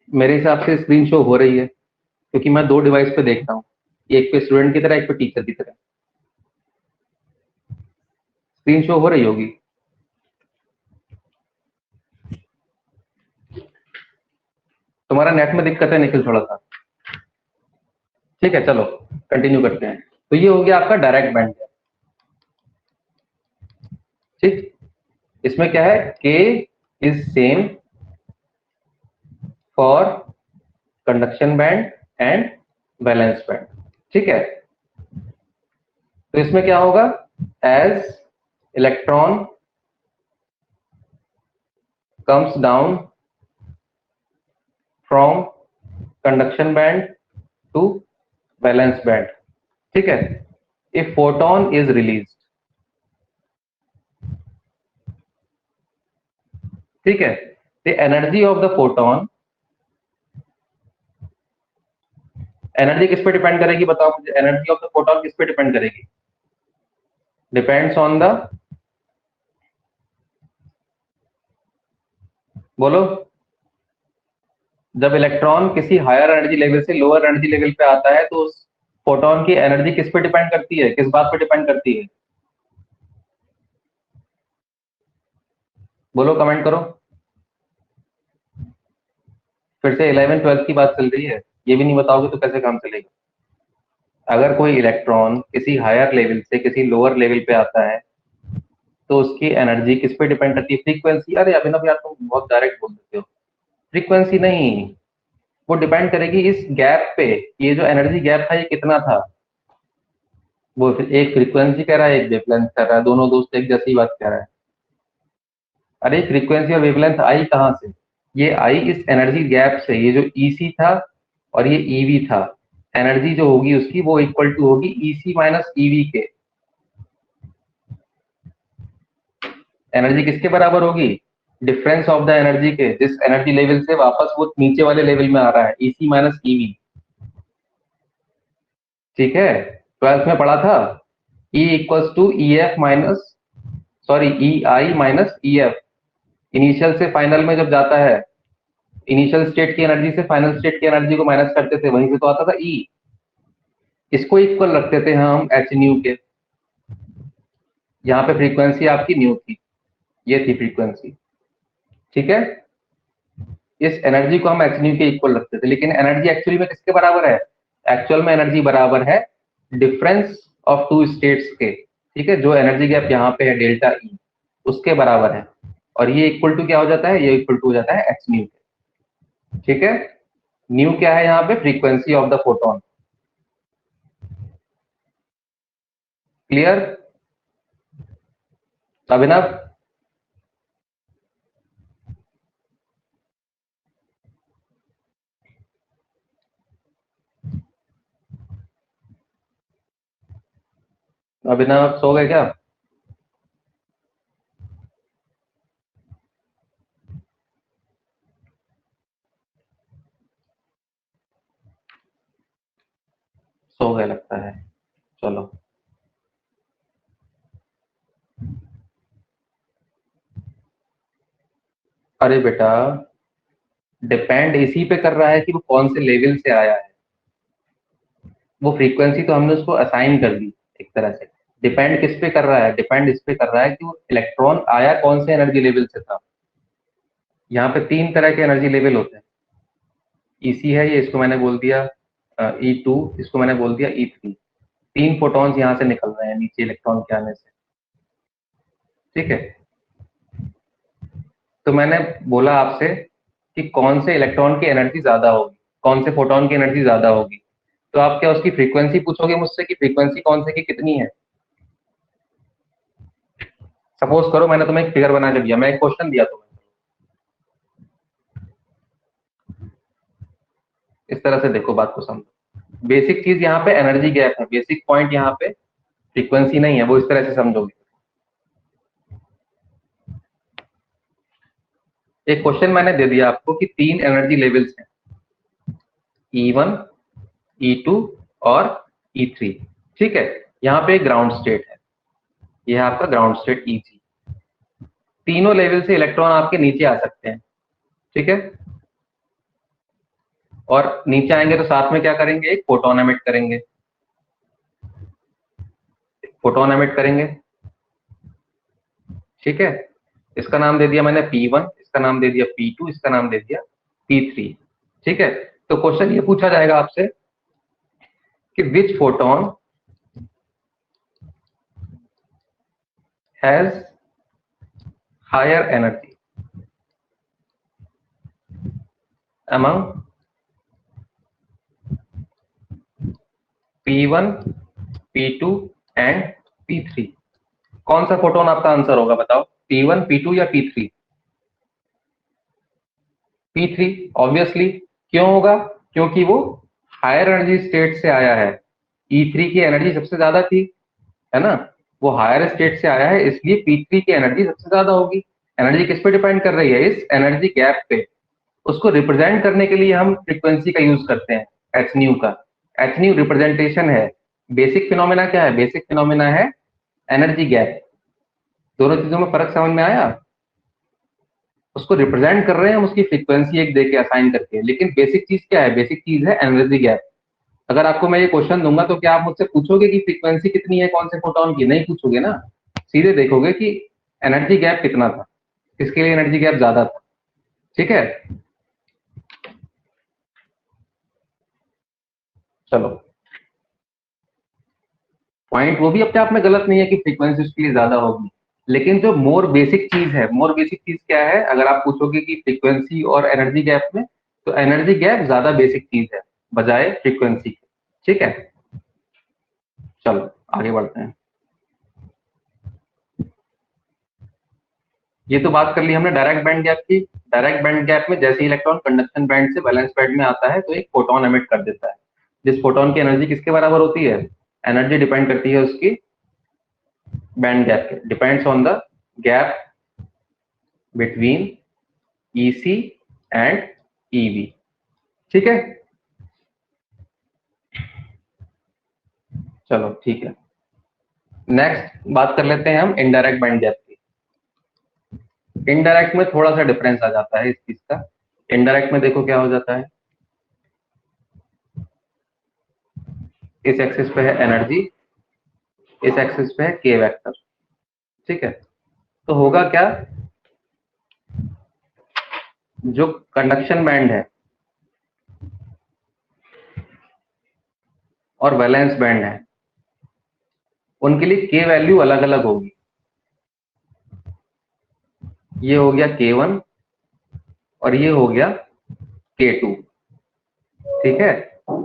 मेरे हिसाब से स्क्रीन शो हो रही है, क्योंकि मैं दो डिवाइस पे देख रहा हूँ, एक पे स्टूडेंट की तरह, एक पे टीचर की तरह। स्क्रीन शो हो रही होगी। तुम्हारा नेट में दिक्कत है निखिल थोड़ा सा। ठीक है, चलो कंटिन्यू करते हैं। तो ये हो गया आपका डायरेक्ट बैंड गैप। ठीक, इसमें क्या है, K is same for conduction band and valence band. ठीक है, तो इसमें क्या होगा, as electron comes down from conduction band to valence band, ठीक है, ए फोटोन इज रिलीज। ठीक है, the energy of the photon, energy किस पे डिपेंड करेगी, बताओ मुझे, एनर्जी ऑफ द फोटोन किस पे डिपेंड करेगी? डिपेंड्स ऑन द, बोलो, जब इलेक्ट्रॉन किसी हायर एनर्जी लेवल से लोअर एनर्जी लेवल पे आता है तो उस फोटोन की एनर्जी किस पे डिपेंड करती है, किस बात पे डिपेंड करती है? बोलो, कमेंट करो। फिर से 11 12 की बात चल रही है, ये भी नहीं बताओगे तो कैसे काम चलेगा? अगर कोई इलेक्ट्रॉन किसी हायर लेवल से किसी लोअर लेवल पे आता है तो उसकी एनर्जी किस पे डिपेंड करती है? फ्रीक्वेंसी। अरे अभिनव यार, तुम बहुत डायरेक्ट बोल देते हो। फ्रीक्वेंसी नहीं, वो डिपेंड करेगी इस गैप पे। ये जो एनर्जी गैप था ये कितना था, वो एक फ्रीक्वेंसी कह रहा है, एक वेवलेंथ कह रहा है, दोनों दोस्त एक जैसी बात कह रहा है। अरे फ्रीक्वेंसी और वेवलेंथ आई कहाँ से? ये आई इस एनर्जी गैप से। ये जो ईसी था और ये ईवी था, एनर्जी जो होगी उसकी वो इक्वल टू होगी ईसी माइनस ईवी के। एनर्जी किसके बराबर होगी? डिफरेंस ऑफ द एनर्जी के, जिस एनर्जी लेवल से वापस वो नीचे वाले लेवल में आ रहा है, ईसी माइनस ईवी। ठीक है, 12th में पढ़ा था, E equals to E F minus, sorry, E I minus E F. Initial से फाइनल में जब जाता है, इनिशियल स्टेट की एनर्जी से फाइनल स्टेट की एनर्जी को माइनस करते थे, वहीं से तो आता था ई। इसको इक्वल रखते थे हम एच न्यू के। यहाँ पे फ्रीक्वेंसी आपकी न्यू थी, ये थी फ्रीक्वेंसी। ठीक है, इस एनर्जी को हम एच न्यू के इक्वल रखते थे, लेकिन एनर्जी एक्चुअली में किसके बराबर है? एक्चुअल में एनर्जी बराबर है डिफरेंस ऑफ टू स्टेट्स के। ठीक है, जो एनर्जी गैप यहाँ पे है डेल्टा ई, उसके बराबर है। और ये इक्वल टू क्या हो जाता है, ये इक्वल टू हो जाता है एच न्यू के। ठीक है, न्यू क्या है यहाँ पे? Frequency of the photon. Clear Abhinav? Abhinav सो गए क्या? सो गए लगता है, चलो। अरे बेटा, डिपेंड इसी पे कर रहा है कि वो कौन से लेवल से आया है। वो फ्रीक्वेंसी तो हमने उसको असाइन कर दी एक तरह से। डिपेंड किस पे कर रहा है? डिपेंड इस पे कर रहा है कि वो इलेक्ट्रॉन आया कौन से एनर्जी लेवल से था। यहाँ पे तीन तरह के एनर्जी लेवल होते हैं। ईसी है ये, इसको मैंने बोल दिया ई टू, इसको मैंने बोल दिया ई थ्री। तीन फोटॉन्स यहाँ से निकल रहे हैं नीचे इलेक्ट्रॉन के आने से। ठीक है, तो मैंने बोला आपसे कि कौन से इलेक्ट्रॉन की एनर्जी ज्यादा होगी, कौन से फोटोन की एनर्जी ज्यादा होगी। तो आप क्या उसकी फ्रीक्वेंसी पूछोगे मुझसे कि फ्रीक्वेंसी कौन से की कितनी है? सपोज करो मैंने तुम्हें एक फिगर बना के दिया, मैं एक क्वेश्चन दिया तुम्हें, इस तरह से देखो बात को समझो। बेसिक चीज यहाँ पे एनर्जी गैप है, बेसिक पॉइंट यहाँ पे फ्रीक्वेंसी नहीं है, वो इस तरह से समझोगे। एक क्वेश्चन मैंने दे दिया आपको कि 3 एनर्जी लेवल्स हैं, E1, E2 और E3। ठीक है, यहाँ पे ग्राउंड स्टेट है, यह है आपका ग्राउंड स्टेट Eg। तीनों लेवल से इलेक्ट्रॉन आपके नीचे आ सकते हैं। ठीक है, और नीचे आएंगे तो साथ में क्या करेंगे, एक फोटोन एमिट करेंगे, फोटोन एमिट करेंगे। ठीक है, इसका नाम दे दिया मैंने P1, इसका नाम दे दिया P2, इसका नाम दे दिया P3। ठीक है, तो क्वेश्चन ये पूछा जाएगा आपसे कि which photon has higher energy among P1, P2 and P3। कौन सा फोटोन आपका आंसर होगा, बताओ, P1, P2 या P3? P3 obviously. क्यों होगा? क्योंकि वो हायर एनर्जी स्टेट से आया है, E3 की एनर्जी सबसे ज्यादा थी, है ना, वो हायर स्टेट से आया है, इसलिए P3 की एनर्जी सबसे ज्यादा होगी। एनर्जी किस पे डिपेंड कर रही है? इस एनर्जी गैप पे। उसको रिप्रेजेंट करने के लिए हम फ्रीक्वेंसी का यूज करते हैं, एच न्यू का। एच न्यू रिप्रेजेंटेशन है। बेसिक फिनोमेना क्या है? बेसिक फिनोमेना है एनर्जी गैप। दोनों चीजों में फर्क समझ में आया? उसको रिप्रेजेंट कर रहे हैं हम उसकी फ्रीक्वेंसी एक देके असाइन करके, लेकिन बेसिक चीज क्या है? बेसिक चीज है एनर्जी गैप। अगर आपको मैं ये क्वेश्चन दूंगा तो क्या आप मुझसे पूछोगे कि फ्रीक्वेंसी कितनी है कौन से फोटोन की? नहीं पूछोगे ना, सीधे देखोगे कि एनर्जी गैप कितना था, किसके लिए एनर्जी गैप ज्यादा था। ठीक है, चलो, पॉइंट वो भी अपने आप में गलत नहीं है कि फ्रीक्वेंसी उसके लिए ज्यादा होगी, लेकिन जो मोर बेसिक चीज है, मोर बेसिक चीज क्या है? अगर आप पूछोगे कि फ्रीक्वेंसी और एनर्जी गैप में, तो एनर्जी गैप ज्यादा बेसिक चीज है बजाय फ्रीक्वेंसी के। ठीक है, चलो आगे बढ़ते हैं। ये तो बात कर ली हमने डायरेक्ट बैंड गैप की। डायरेक्ट बैंड गैप में जैसे इलेक्ट्रॉन कंडक्शन बैंड से वैलेंस बैंड में आता है तो एक फोटोन एमिट कर देता है, जिस फोटोन की एनर्जी किसके बराबर होती है? एनर्जी डिपेंड करती है उसकी बैंड गैप के, depends on the gap between EC and EV। ठीक है, चलो ठीक है, नेक्स्ट बात कर लेते हैं हम इनडायरेक्ट बैंड गैप की। इनडायरेक्ट में थोड़ा सा डिफरेंस आ जाता है इस चीज का। इनडायरेक्ट में देखो क्या हो जाता है, इस एक्सिस पे है एनर्जी, इस एक्सिस पे है के वेक्टर। ठीक है, तो होगा क्या, जो कंडक्शन बैंड है और वैलेंस बैंड है, उनके लिए के वैल्यू अलग अलग होगी। ये हो गया K1 और ये हो गया K2। ठीक है,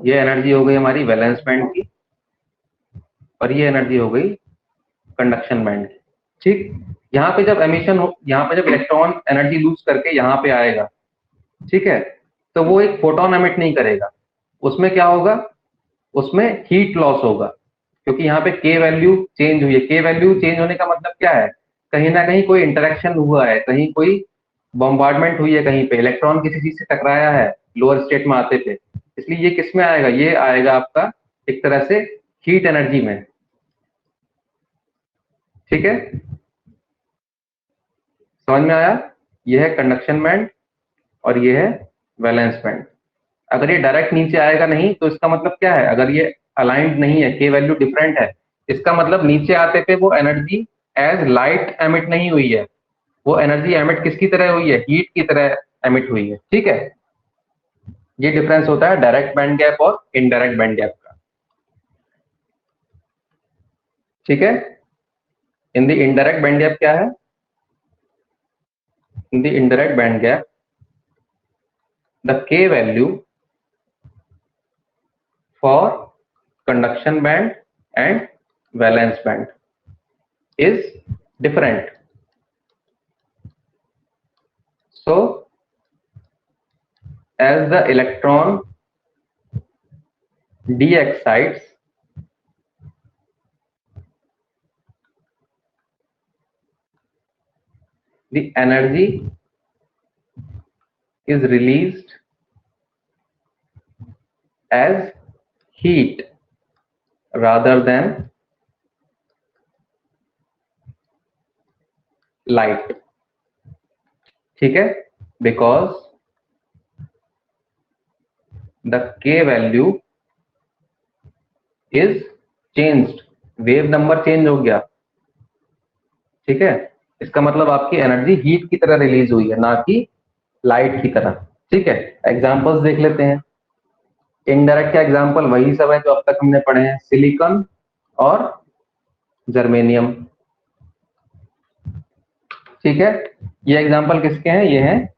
ये एनर्जी हो गई हमारी वैलेंस बैंड की और ये एनर्जी हो गई कंडक्शन बैंड की। ठीक, यहाँ पे जब एमिशन हो, यहाँ पे जब इलेक्ट्रॉन एनर्जी लूज करके यहाँ पे आएगा, ठीक है, तो वो एक फोटोन एमिट नहीं करेगा। उसमें क्या होगा? उसमें हीट लॉस होगा, क्योंकि यहाँ पे के वैल्यू चेंज हुई है। के वैल्यू चेंज होने का मतलब क्या है? कहीं ना कहीं कोई इंटरेक्शन हुआ है, कहीं कोई बॉम्बार्डमेंट हुई है, कहीं पे इलेक्ट्रॉन किसी चीज से टकराया है लोअर स्टेट में आते थे। इसलिए ये किस में आएगा? ये आएगा आपका एक तरह से हीट एनर्जी में। ठीक है, समझ में आया? ये है कंडक्शन बैंड और ये है वैलेंस बैंड। अगर ये डायरेक्ट नीचे आएगा नहीं तो इसका मतलब क्या है? अगर ये अलाइंड नहीं है, के वैल्यू डिफरेंट है, इसका मतलब नीचे आते पे वो एनर्जी एज लाइट एमिट नहीं हुई है, वो एनर्जी एमिट किसकी तरह हुई है? हीट की तरह एमिट हुई है। ठीक है, ये डिफरेंस होता है डायरेक्ट बैंड गैप और इनडायरेक्ट बैंड गैप का। ठीक है, in the indirect band gap क्या है? In the indirect band gap the K value for conduction band and valence band is different. So as the electron de-excites, the energy is released as heat rather than light. ठीक है, because the k value is changed, wave number change हो गया। ठीक है, इसका मतलब आपकी energy heat की तरह रिलीज हुई है, ना कि लाइट की तरह। ठीक है, एग्जांपल्स देख लेते हैं। इनडायरेक्ट का एग्जांपल वही सब है जो अब तक हमने पढ़े हैं, सिलिकॉन और जर्मेनियम। ठीक है, ये एग्जांपल किसके हैं? ये हैं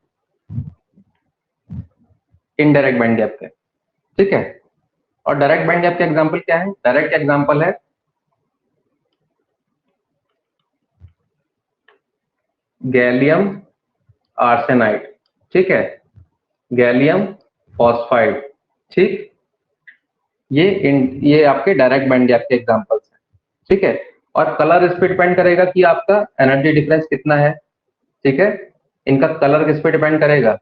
इनडायरेक्ट बैंड गैप के। ठीक है, और डायरेक्ट बैंड गैप के एग्जांपल क्या है? डायरेक्ट एग्जांपल है गैलियम आर्सेनाइड। ठीक है, गैलियम फॉस्फाइड। ठीक, ये आपके डायरेक्ट बैंड गैप के एग्जांपल्स हैं। ठीक है, और कलर इस पे डिपेंड करेगा कि आपका एनर्जी डिफरेंस कितना है। ठीक है, इनका कलर किस पे डिपेंड करेगा?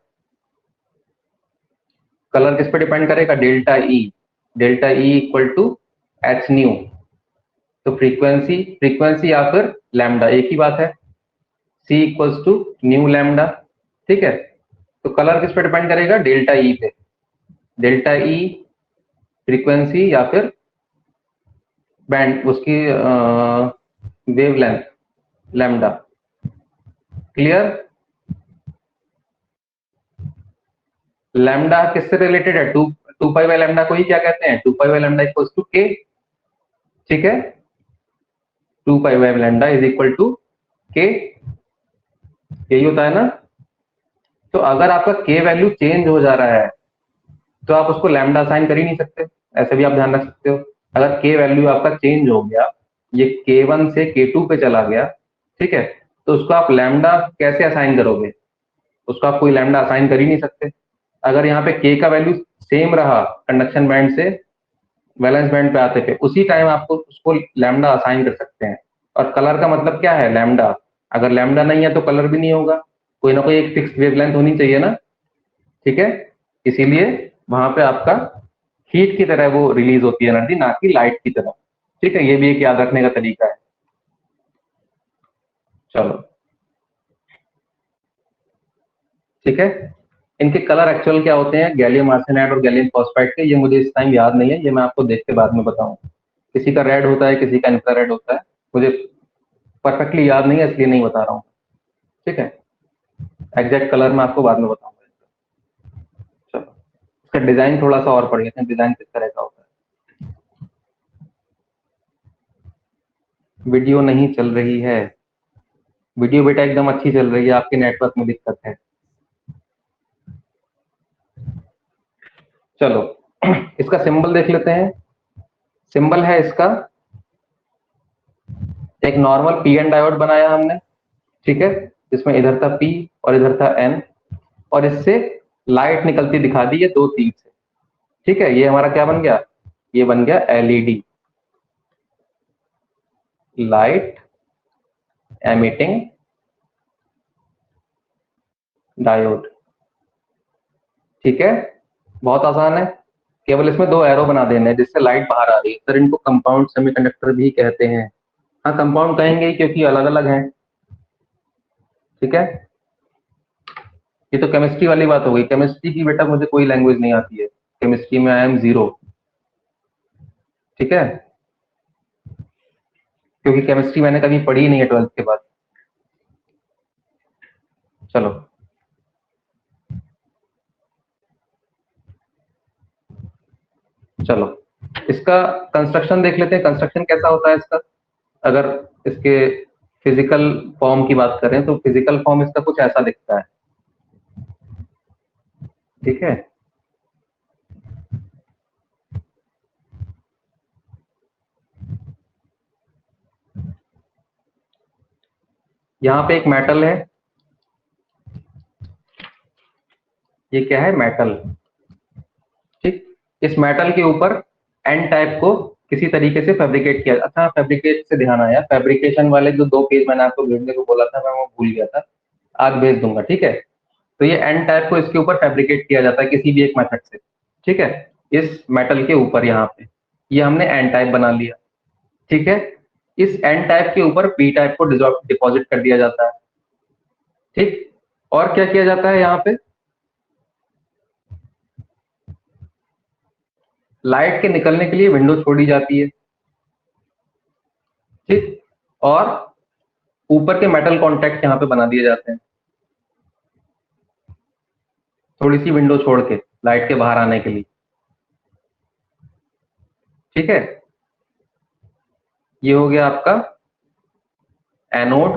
कलर किस पे डिपेंड करेगा? Delta E. Delta E equal to H nu. तो फ्रीक्वेंसी या फिर लैम्डा एक ही बात है, C equals to nu lambda. ठीक है, तो कलर किस पे डिपेंड करेगा? डेल्टा ई पे। डेल्टा ई फ्रीक्वेंसी या फिर बैंड, उसकी वेवलेंथ लैम्डा। क्लियर? लैम्डा किससे रिलेटेड है? टू पाई बाय लैम्डा को ही क्या कहते हैं? Two pi by lambda equals to K. ठीक है, two pi by lambda is equal to K, यही होता है ना। तो अगर आपका के वैल्यू चेंज हो जा रहा है तो आप उसको लैम्डा असाइन कर ही नहीं सकते, ऐसे भी आप ध्यान रख सकते हो। अगर के वैल्यू आपका चेंज हो गया, ये K1 से K2 पे चला गया, ठीक है, तो उसको आप लैम्डा कैसे असाइन करोगे? उसको आप कोई लैम्डा असाइन कर ही नहीं सकते। अगर यहाँ पे के का वैल्यू सेम रहा कंडक्शन बैंड से वैलेंस बैंड पे आते पे, उसी टाइम आपको उसको लैम्डा असाइन कर सकते हैं। और कलर का मतलब क्या है? लैम्डा। अगर लैम्डा नहीं है तो कलर भी नहीं होगा, कोई ना कोई एक फिक्स वेवलेंथ होनी चाहिए ना। ठीक है, इसीलिए वहां पे आपका हीट की तरह वो रिलीज होती है एनर्जी, ना कि लाइट की तरह। ठीक है, ये भी एक याद रखने का तरीका है। चलो, ठीक है, इनके कलर एक्चुअल क्या होते हैं गैलियम आर्सेनाइड और गैलियम फॉस्फाइड के, ये मुझे इस टाइम याद नहीं है, ये मैं आपको देख के बाद में बताऊंगा। किसी का रेड होता है, किसी का इंफ्रारेड होता है, मुझे परफेक्टली याद नहीं है इसलिए नहीं बता रहा हूँ। ठीक है, एग्जैक्ट कलर मैं आपको बाद में बताऊंगा। चलो, इसका डिजाइन थोड़ा सा और पढ़ लेते हैं, डिजाइन किस तरह का होता है। वीडियो नहीं चल रही है? वीडियो बेटा एकदम अच्छी चल रही है, आपके नेटवर्क में दिक्कत है। चलो, इसका सिंबल देख लेते हैं। सिंबल है इसका, एक नॉर्मल पी एन डायोड बनाया हमने। ठीक है, जिसमें इधर था पी और इधर था एन, और इससे लाइट निकलती दिखा दी है दो तीर से। ठीक है, ये हमारा क्या बन गया? ये बन गया एलईडी, लाइट एमिटिंग डायोड। ठीक है, बहुत आसान है, केवल इसमें दो एरो बना देने हैं जिससे लाइट बाहर आ रही है। सर इनको कंपाउंड सेमीकंडक्टर भी कहते हैं। हाँ, कंपाउंड कहेंगे ही क्योंकि अलग अलग हैं। ठीक है, ये तो केमिस्ट्री वाली बात हो गई। केमिस्ट्री की बेटा मुझे कोई लैंग्वेज नहीं आती है, केमिस्ट्री में आई एम जीरो। ठीक है, क्योंकि केमिस्ट्री मैंने कभी पढ़ी ही नहीं है 12th के बाद। चलो, चलो इसका कंस्ट्रक्शन देख लेते हैं, कंस्ट्रक्शन कैसा होता है इसका। अगर इसके फिजिकल फॉर्म की बात करें तो फिजिकल फॉर्म इसका कुछ ऐसा दिखता है। ठीक है, यहाँ पे एक मेटल है, ये क्या है? मेटल। ठीक, इस मेटल के ऊपर एन टाइप को किसी तरीके से फैब्रिकेट किया। अच्छा, फैब्रिकेट से ध्यान आया, फैब्रिकेशन वाले जो दो पेज मैंने आपको भेजने को बोला था, मैं वो भूल गया था, आज भेज दूंगा। ठीक है, तो ये एन टाइप को इसके ऊपर फैब्रिकेट किया जाता है किसी भी एक मेथड से, ठीक है, इस मेटल के ऊपर यहाँ पे ये हमने एन टाइप बना लिया, ठीक है। इस एन टाइप के ऊपर पी टाइप को डिपॉजिट कर दिया जाता है, ठीक। और क्या किया जाता है यहाँ पे, लाइट के निकलने के लिए विंडो छोड़ी जाती है, ठीक। और ऊपर के मेटल कॉन्टैक्ट यहाँ पे बना दिए जाते हैं, थोड़ी सी विंडो छोड़ के लाइट के बाहर आने के लिए, ठीक है। ये हो गया आपका एनोड,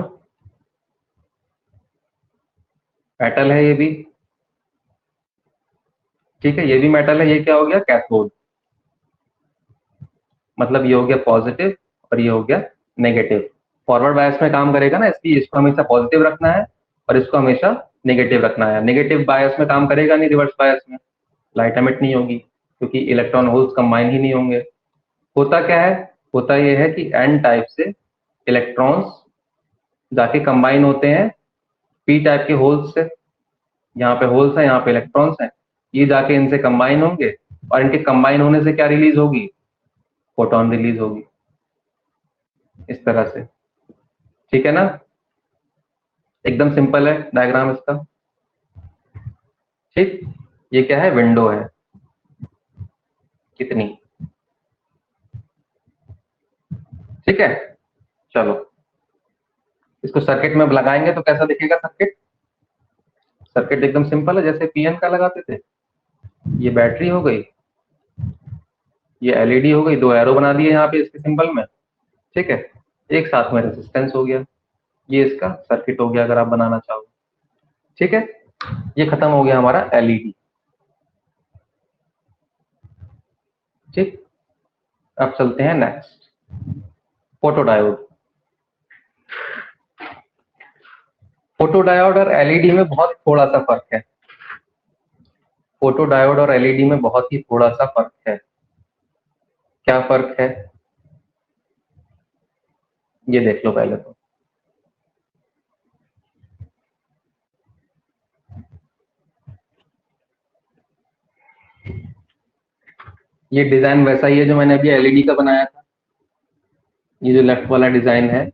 मेटल है ये भी, ठीक है, ये भी मेटल है। ये क्या हो गया, कैथोड, मतलब ये हो गया पॉजिटिव और ये हो गया नेगेटिव। फॉरवर्ड बायस में काम करेगा ना, इसलिए इसको हमेशा पॉजिटिव रखना है और इसको हमेशा नेगेटिव रखना है। नेगेटिव बायस में काम करेगा नहीं, रिवर्स बायस में लाइट एमिट नहीं होगी क्योंकि इलेक्ट्रॉन होल्स कंबाइन ही नहीं होंगे। होता क्या है, होता यह है कि एन टाइप से इलेक्ट्रॉन्स जाके कंबाइन होते हैं पी टाइप के होल्स से। यहाँ पे होल्स है, यहाँ पे इलेक्ट्रॉन्स हैं, ये जाके इनसे कंबाइन होंगे और इनके कंबाइन होने से क्या रिलीज होगी, फोटोन रिलीज होगी, इस तरह से, ठीक है ना। एकदम सिंपल है डायग्राम इसका, ठीक। ये क्या है, विंडो है कितनी, ठीक है। चलो इसको सर्किट में लगाएंगे तो कैसा दिखेगा सर्किट। सर्किट एकदम सिंपल है, जैसे पीएन का लगाते थे। ये बैटरी हो गई, ये एलईडी हो गई, दो एरो बना दिए यहाँ पे इसके सिंबल में, ठीक है। एक साथ में रेजिस्टेंस हो गया, ये इसका सर्किट हो गया अगर आप बनाना चाहो, ठीक है। ये खत्म हो गया हमारा एलईडी, ठीक। अब चलते हैं नेक्स्ट, फोटोडायोड। फोटोडायोड और एलईडी में बहुत थोड़ा सा फर्क है, फोटोडायोड और एलईडी में बहुत ही थोड़ा सा फर्क है। क्या फर्क है ये देख लो पहले तो। ये डिजाइन वैसा ही है जो मैंने अभी एलईडी का बनाया था। ये जो लेफ्ट वाला डिजाइन है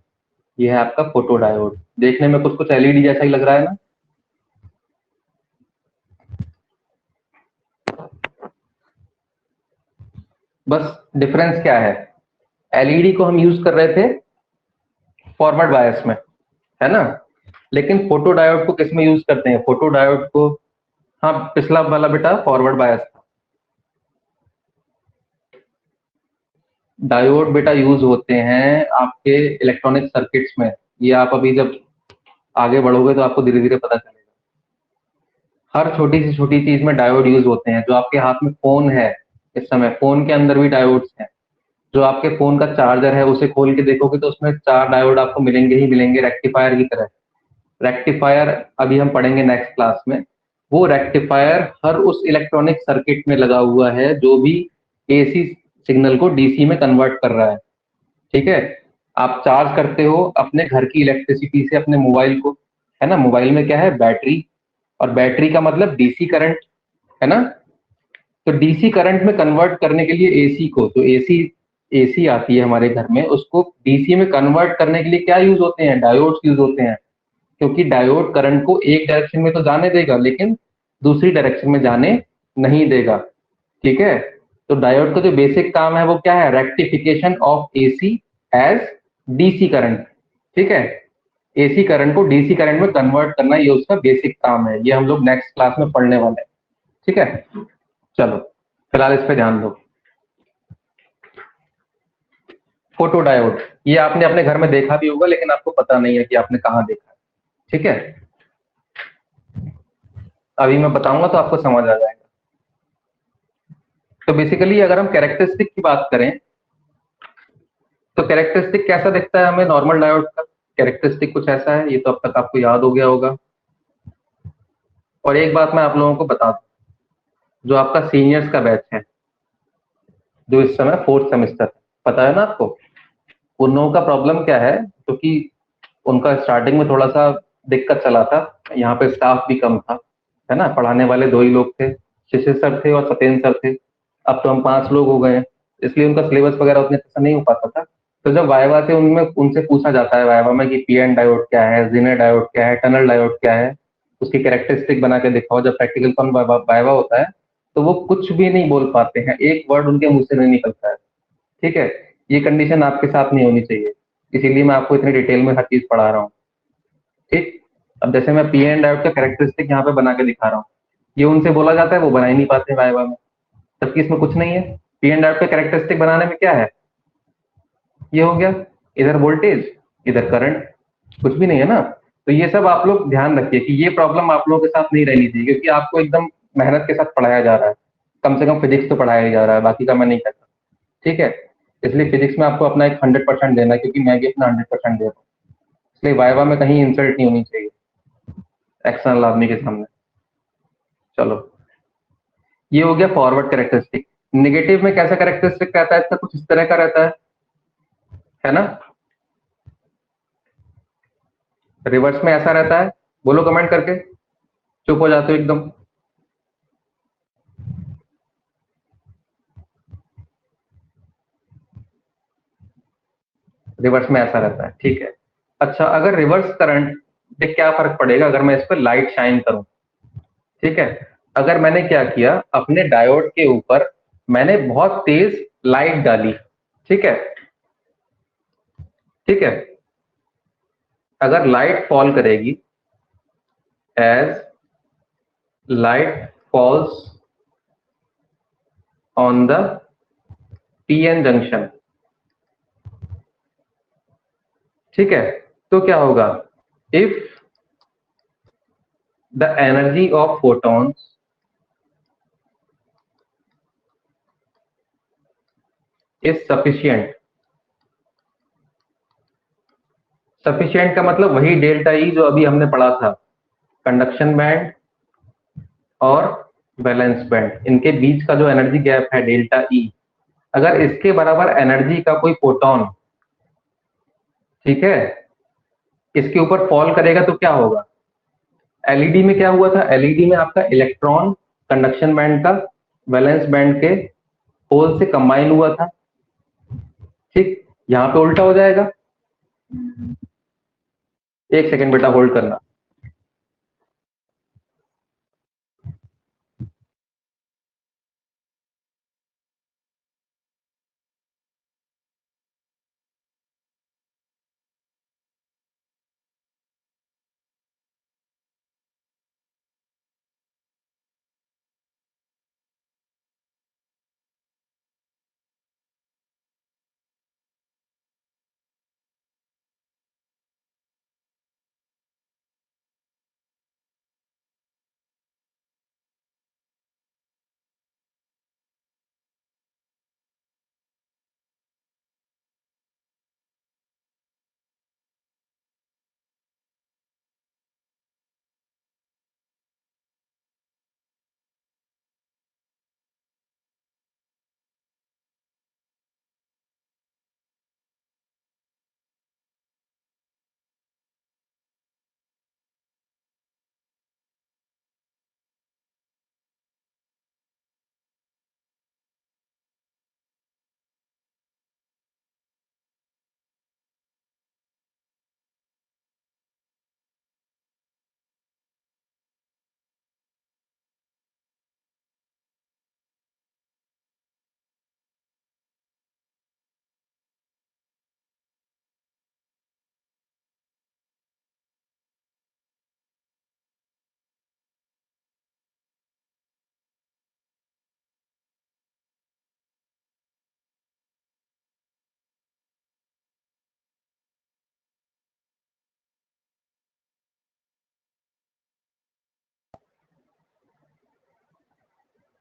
ये है आपका फोटोडायोड। देखने में कुछ कुछ एलईडी जैसा ही लग रहा है ना। बस डिफरेंस क्या है, एलईडी को हम यूज कर रहे थे फॉरवर्ड बायस में, है ना, लेकिन फोटोडायोड को किस में यूज करते हैं, फोटोडायोड को, हाँ पिछला वाला बेटा फॉरवर्ड बायस था। डायोड बेटा यूज होते हैं आपके इलेक्ट्रॉनिक सर्किट्स में, ये आप अभी जब आगे बढ़ोगे तो आपको धीरे धीरे पता चलेगा। हर छोटी से छोटी चीज में डायोड यूज होते हैं। जो आपके हाथ में फोन है इस समय, फोन के अंदर भी डायोड्स हैं। जो आपके फोन का चार्जर है उसे खोल के देखोगे तो उसमें 4 डायोड आपको मिलेंगे ही मिलेंगे, रेक्टिफायर की तरह। रेक्टिफायर अभी हम पढ़ेंगे नेक्स्ट क्लास में। वो रेक्टिफायर हर उस इलेक्ट्रॉनिक सर्किट में लगा हुआ है जो भी एसी सिग्नल को डीसी में कन्वर्ट कर रहा है, ठीक है। आप चार्ज करते हो अपने घर की इलेक्ट्रिसिटी से अपने मोबाइल को, है ना, मोबाइल में क्या है, बैटरी, और बैटरी का मतलब डीसी करंट, है ना। तो डीसी करंट में कन्वर्ट करने के लिए एसी को, तो एसी एसी आती है हमारे घर में, उसको डीसी में कन्वर्ट करने के लिए क्या यूज होते हैं, डायोड्स यूज होते हैं। क्योंकि डायोड करंट को एक डायरेक्शन में तो जाने देगा लेकिन दूसरी डायरेक्शन में जाने नहीं देगा, ठीक है। तो डायोड का जो बेसिक काम है वो क्या है, rectification of AC as DC current, ठीक है। एसी करंट को डीसी करंट में कन्वर्ट करना ये उसका बेसिक काम है। ये हम लोग नेक्स्ट क्लास में पढ़ने वाले हैं, ठीक है। चलो फिलहाल इस पे ध्यान दो। फोटोडायोड ये आपने अपने घर में देखा भी होगा लेकिन आपको पता नहीं है कि आपने कहाँ देखा है, ठीक है। अभी मैं बताऊंगा तो आपको समझ आ जाएगा। तो बेसिकली अगर हम कैरेक्टरिस्टिक की बात करें तो कैरेक्टरिस्टिक कैसा दिखता है हमें नॉर्मल डायोड का, कैरेक्टरिस्टिक कुछ ऐसा है, ये तो अब तक आपको याद हो गया होगा। और एक बात मैं आप लोगों को बता दूं, जो आपका सीनियर्स का बैच है जो इस समय 4th सेमेस्टर, पता है ना आपको, उन लोगों का प्रॉब्लम क्या है, क्योंकि उनका स्टार्टिंग में थोड़ा सा दिक्कत चला था, यहाँ पे स्टाफ भी कम था, है ना। पढ़ाने वाले 2 ही लोग थे, शिशिर सर थे और सत्येंद्र सर थे। अब तो हम 5 लोग हो गए हैं, इसलिए उनका सिलेबस वगैरह उतने अच्छा नहीं हो पाता था। तो जब वाइवा से उनमें उनसे पूछा जाता है वाइवा में कि पीएन डायोड क्या है, जीनर डायोड क्या है, टनल डायोड क्या है, उसकी कैरेक्टरिस्टिक बना के दिखाओ, जब प्रैक्टिकल कम वाइवा होता है तो वो कुछ भी नहीं बोल पाते हैं, एक वर्ड उनके मुंह से नहीं निकलता है। ठीक है, ये कंडीशन आपके साथ नहीं होनी चाहिए, इसीलिए मैं आपको इतनी डिटेल में हर चीज पढ़ा रहा हूँ। ठीक, अब जैसे मैं पी एंड डायोड का कैरेक्टरिस्टिक यहाँ पे बना के दिखा रहा हूँ, ये उनसे बोला जाता है, वो बना ही नहीं पाते वाइवा में, जबकि इसमें कुछ नहीं है। पी एंड डायोड का कैरेक्टरिस्टिक बनाने में क्या है, ये हो गया, इधर वोल्टेज इधर करंट, कुछ भी नहीं है ना। तो ये सब आप लोग ध्यान रखिए कि ये प्रॉब्लम आप लोगों के साथ नहीं रहनी चाहिए, क्योंकि आपको एकदम मेहनत के साथ पढ़ाया जा रहा है, कम से कम फिजिक्स तो पढ़ाया जा रहा है, बाकी का मैं नहीं कहता। ठीक है, इसलिए फिजिक्स में आपको अपना एक 100% देना है, क्योंकि मैं भी अपना 100% दे रहा हूँ, इसलिए वाइवा में कहीं इंसल्ट नहीं होनी चाहिए एक्सटर्नल आदमी के सामने। चलो, ये हो गया फॉरवर्ड कैरेक्टरिस्टिक। नेगेटिव में कैसा कैरेक्टरिस्टिक रहता है इसका, कुछ इस तरह का रहता है ना। रिवर्स में ऐसा रहता है, बोलो कमेंट करके, चुप हो जाते हो एकदम। रिवर्स में ऐसा रहता है, ठीक है। अच्छा, अगर रिवर्स करंट से क्या फर्क पड़ेगा अगर मैं इस पर लाइट शाइन करूं। ठीक है, अगर मैंने क्या किया, अपने डायोड के ऊपर मैंने बहुत तेज लाइट डाली। ठीक है, ठीक है, अगर लाइट फॉल करेगी, as light falls on the PN junction, ठीक है, तो क्या होगा, if the energy of photons is sufficient. Sufficient का मतलब वही डेल्टा ई जो अभी हमने पढ़ा था, कंडक्शन बैंड और वैलेंस बैंड, इनके बीच का जो एनर्जी गैप है डेल्टा ई, अगर इसके बराबर एनर्जी का कोई फोटोन, ठीक है, इसके ऊपर फॉल करेगा तो क्या होगा। एलईडी में क्या हुआ था, एलईडी में आपका इलेक्ट्रॉन कंडक्शन बैंड का वैलेंस बैंड के होल से कंबाइन हुआ था। ठीक, यहाँ पे उल्टा हो जाएगा। एक सेकंड बेटा होल्ड करना।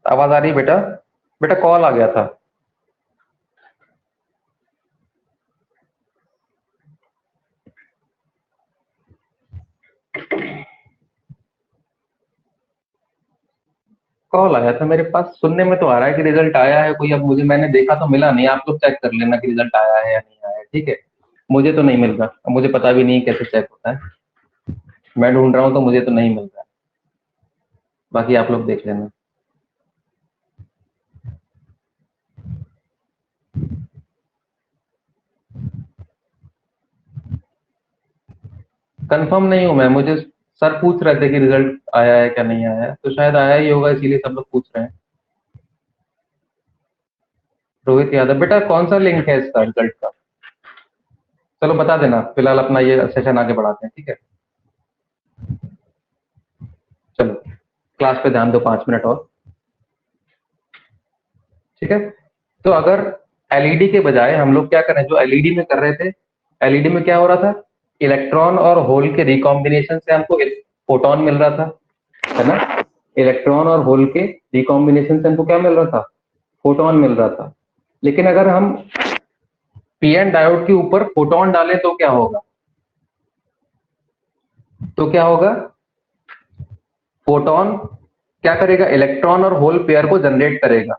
आवाज आ रही है बेटा, बेटा कॉल आ गया था। कॉल आया था मेरे पास, सुनने में तो आ रहा है कि रिजल्ट आया है कोई, अब मुझे, मैंने देखा तो मिला नहीं, आप लोग चेक कर लेना कि रिजल्ट आया है या नहीं आया है, ठीक है। मुझे तो नहीं मिल रहा, मुझे पता भी नहीं कैसे चेक होता है, मैं ढूंढ रहा हूँ तो मुझे तो नहीं मिल रहा। बाकी आप लोग देख लेना। कंफर्म नहीं हूं मैं, मुझे सर पूछ रहे थे कि रिजल्ट आया है क्या नहीं आया है, तो शायद आया ही होगा, इसीलिए सब लोग पूछ रहे हैं। रोहित यादव, बेटा कौन सा लिंक है इसका रिजल्ट का? चलो बता देना, फिलहाल अपना ये सेशन आगे बढ़ाते हैं, ठीक है। चलो क्लास पे ध्यान दो 5 मिनट और, ठीक है। तो अगर एलईडी के बजाय हम लोग क्या करें, जो एलईडी में कर रहे थे, एलईडी में क्या हो रहा था, इलेक्ट्रॉन और होल के रिकॉम्बिनेशन से हमको फोटोन मिल रहा था, है ना। इलेक्ट्रॉन और होल के रिकॉम्बिनेशन से हमको क्या मिल रहा था, फोटोन मिल रहा था। लेकिन अगर हम पीएन डायोड के ऊपर फोटोन डालें तो क्या होगा, तो क्या होगा, फोटोन क्या करेगा, इलेक्ट्रॉन और होल पेयर को जनरेट करेगा,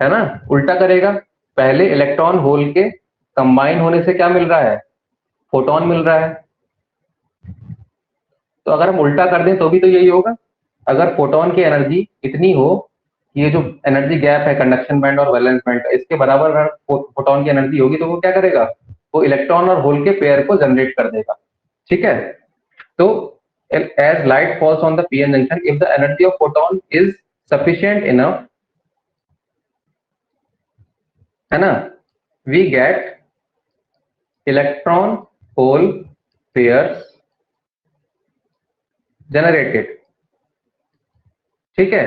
है ना। उल्टा करेगा, पहले इलेक्ट्रॉन होल के कंबाइन होने से क्या मिल रहा है, फोटोन मिल रहा है। तो अगर हम उल्टा कर दें तो भी तो यही होगा। अगर फोटोन की एनर्जी इतनी हो, ये जो एनर्जी गैप है कंडक्शन बैंड और वैलेंस बैंड का, इसके बराबर अगर फोटोन की एनर्जी होगी तो वो क्या करेगा, वो इलेक्ट्रॉन और होल के पेयर को जनरेट कर देगा, ठीक है। तो as light falls on the p-n junction, if the energy of photon is sufficient enough, है ना, we get electron hole pairs generated, ठीक है।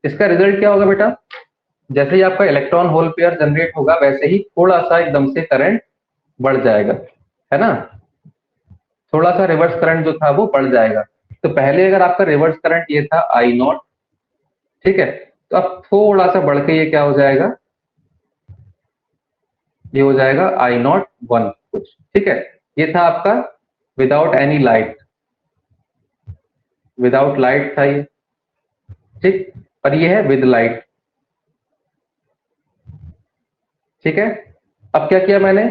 इसका रिजल्ट क्या होगा बेटा, जैसे ही आपका इलेक्ट्रॉन होल पेयर जनरेट होगा वैसे ही थोड़ा सा एकदम से करंट बढ़ जाएगा, है ना। थोड़ा सा रिवर्स करंट जो था वो बढ़ जाएगा। तो पहले अगर आपका रिवर्स करंट ये था आई नॉट, ठीक है, तो अब थोड़ा सा बढ़ के ये क्या हो जाएगा, ये हो जाएगा आई नॉट 1 कुछ, ठीक है। ये था आपका without any light, without light था ये, ठीक। और ये है विद लाइट, ठीक है। अब क्या किया मैंने,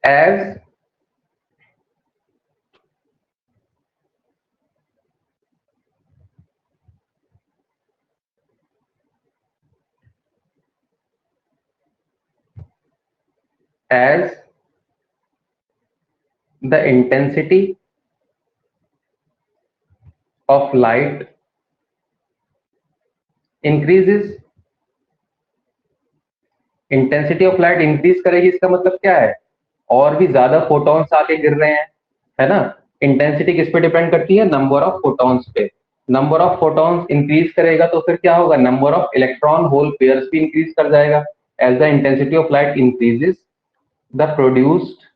as as the intensity of light increases, intensity of light increase करेगी, इसका मतलब क्या है, और भी ज्यादा फोटॉन्स आके गिर रहे हैं, है ना। इंटेंसिटी किस पे डिपेंड करती है, नंबर ऑफ फोटॉन्स पे। नंबर ऑफ फोटॉन्स इंक्रीज करेगा तो फिर क्या होगा, number of electron hole pairs भी इंक्रीज कर जाएगा। As the intensity of light increases, the produced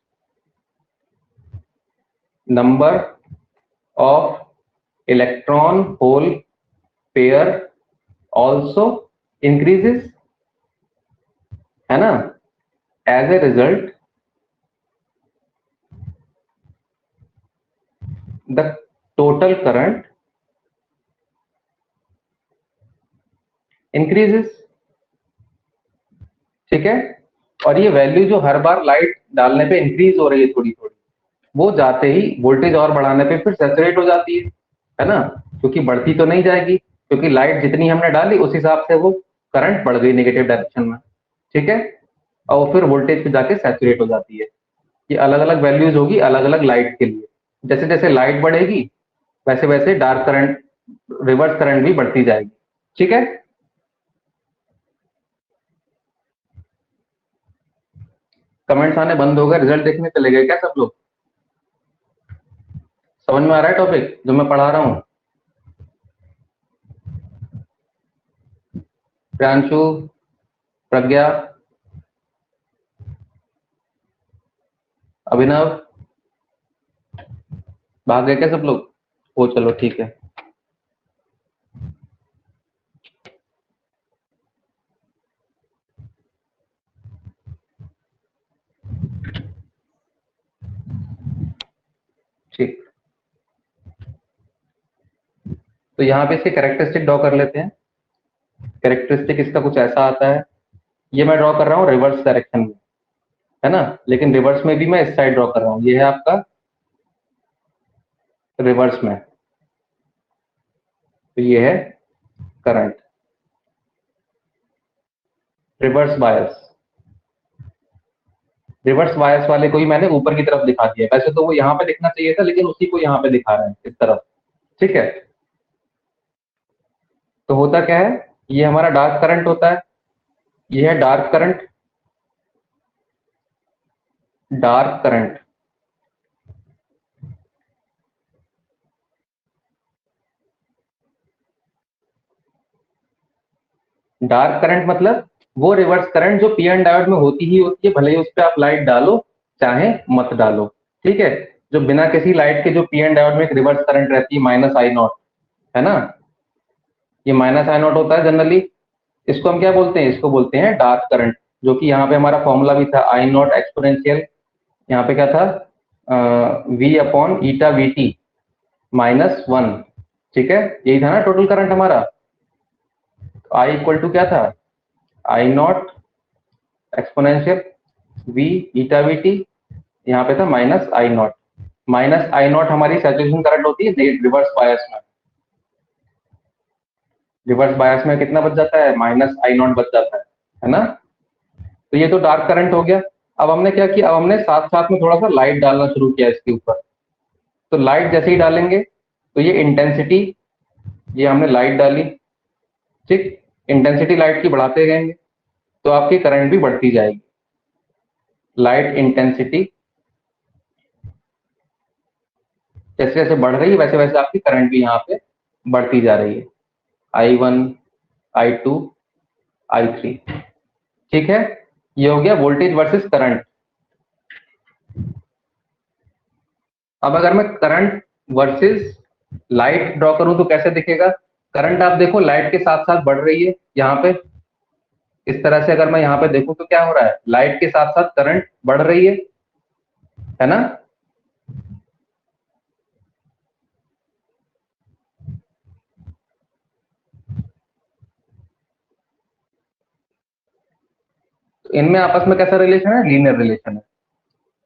number of electron hole pair also increases, है ना। As a result the total current increases, ठीक है। और ये वैल्यू जो हर बार लाइट डालने पे इंक्रीज हो रही है थोड़ी थोड़ी, वो जाते ही वोल्टेज और बढ़ाने पे फिर सैचुरेट हो जाती है ना। क्योंकि बढ़ती तो नहीं जाएगी, क्योंकि लाइट जितनी हमने डाली उस हिसाब से वो करंट बढ़ गई नेगेटिव डायरेक्शन में, ठीक है। और वो फिर वोल्टेज पे जाके सैचुरेट हो जाती है। ये अलग अलग वैल्यूज होगी अलग अलग लाइट के लिए, जैसे जैसे लाइट बढ़ेगी वैसे वैसे डार्क करंट, रिवर्स करंट भी बढ़ती जाएगी, ठीक है। कमेंट्स आने बंद हो गए, रिजल्ट देखने चले गए क्या सब लोग? समझ में आ रहा है टॉपिक जो मैं पढ़ा रहा हूँ? प्रियांशु, प्रज्ञा, अभिनव, भाग गए क्या सब लोग? ओ चलो ठीक है। ठीक, तो यहाँ पे इसके कैरेक्टरिस्टिक ड्रॉ कर लेते हैं। कैरेक्टरिस्टिक इसका कुछ ऐसा आता है, ये मैं ड्रॉ कर रहा हूँ रिवर्स डायरेक्शन में, है ना। लेकिन रिवर्स में भी मैं इस साइड ड्रॉ कर रहा हूँ, ये है आपका रिवर्स में, तो ये है current. Reverse bias, reverse bias वाले को ही मैंने ऊपर की तरफ दिखा दिया, वैसे तो वो यहाँ पे दिखना चाहिए था लेकिन उसी को यहाँ पे दिखा रहे हैं इस तरफ। ठीक है, तो होता क्या है, ये हमारा डार्क करंट होता है, ये है dark current. Dark current dark current मतलब वो रिवर्स करंट जो पी एन डायोड में होती ही होती है, भले ही उस पर आप लाइट डालो चाहे मत डालो। ठीक है, जो बिना किसी लाइट के जो पी एन डायोड में एक रिवर्स करंट रहती है माइनस आई नॉट, है ना, ये माइनस आई नॉट होता है जनरली। इसको हम क्या बोलते हैं, इसको बोलते हैं डार्क करंट, जो कि यहाँ पे हमारा फॉर्मूला भी था आई नॉट एक्सपोनेंशियल, यहाँ पे क्या था, V upon eta V T minus one. ठीक है, यही था ना टोटल करंट हमारा। आई इक्वल टू क्या था, I naught exponential V eta V T, यहाँ पे था minus I naught. Minus I naught हमारी सैचुरेशन करंट होती है रिवर्स बायस में। रिवर्स बायस में कितना बच जाता है, माइनस आई नॉट बच जाता है ना। तो ये तो डार्क करंट हो गया। अब हमने क्या किया, अब हमने साथ साथ में थोड़ा सा लाइट डालना शुरू किया इसके ऊपर। तो लाइट जैसे ही डालेंगे तो ये इंटेंसिटी, ये हमने लाइट डाली, ठीक, इंटेंसिटी लाइट की बढ़ाते जाएंगे तो आपकी करंट भी बढ़ती जाएगी। लाइट इंटेंसिटी जैसे जैसे बढ़ रही है वैसे वैसे आपकी करंट भी यहाँ पे बढ़ती जा रही है, I one, I two, I three. ठीक है, ये हो गया वोल्टेज वर्सेस करंट। अब अगर मैं करंट वर्सेस लाइट ड्रॉ करूं तो कैसे दिखेगा, करंट आप देखो लाइट के साथ साथ बढ़ रही है यहाँ पे, इस तरह से अगर मैं यहाँ पे देखूं तो क्या हो रहा है, लाइट के साथ साथ करंट बढ़ रही है ना। तो इनमें आपस में कैसा रिलेशन है, लीनियर रिलेशन है।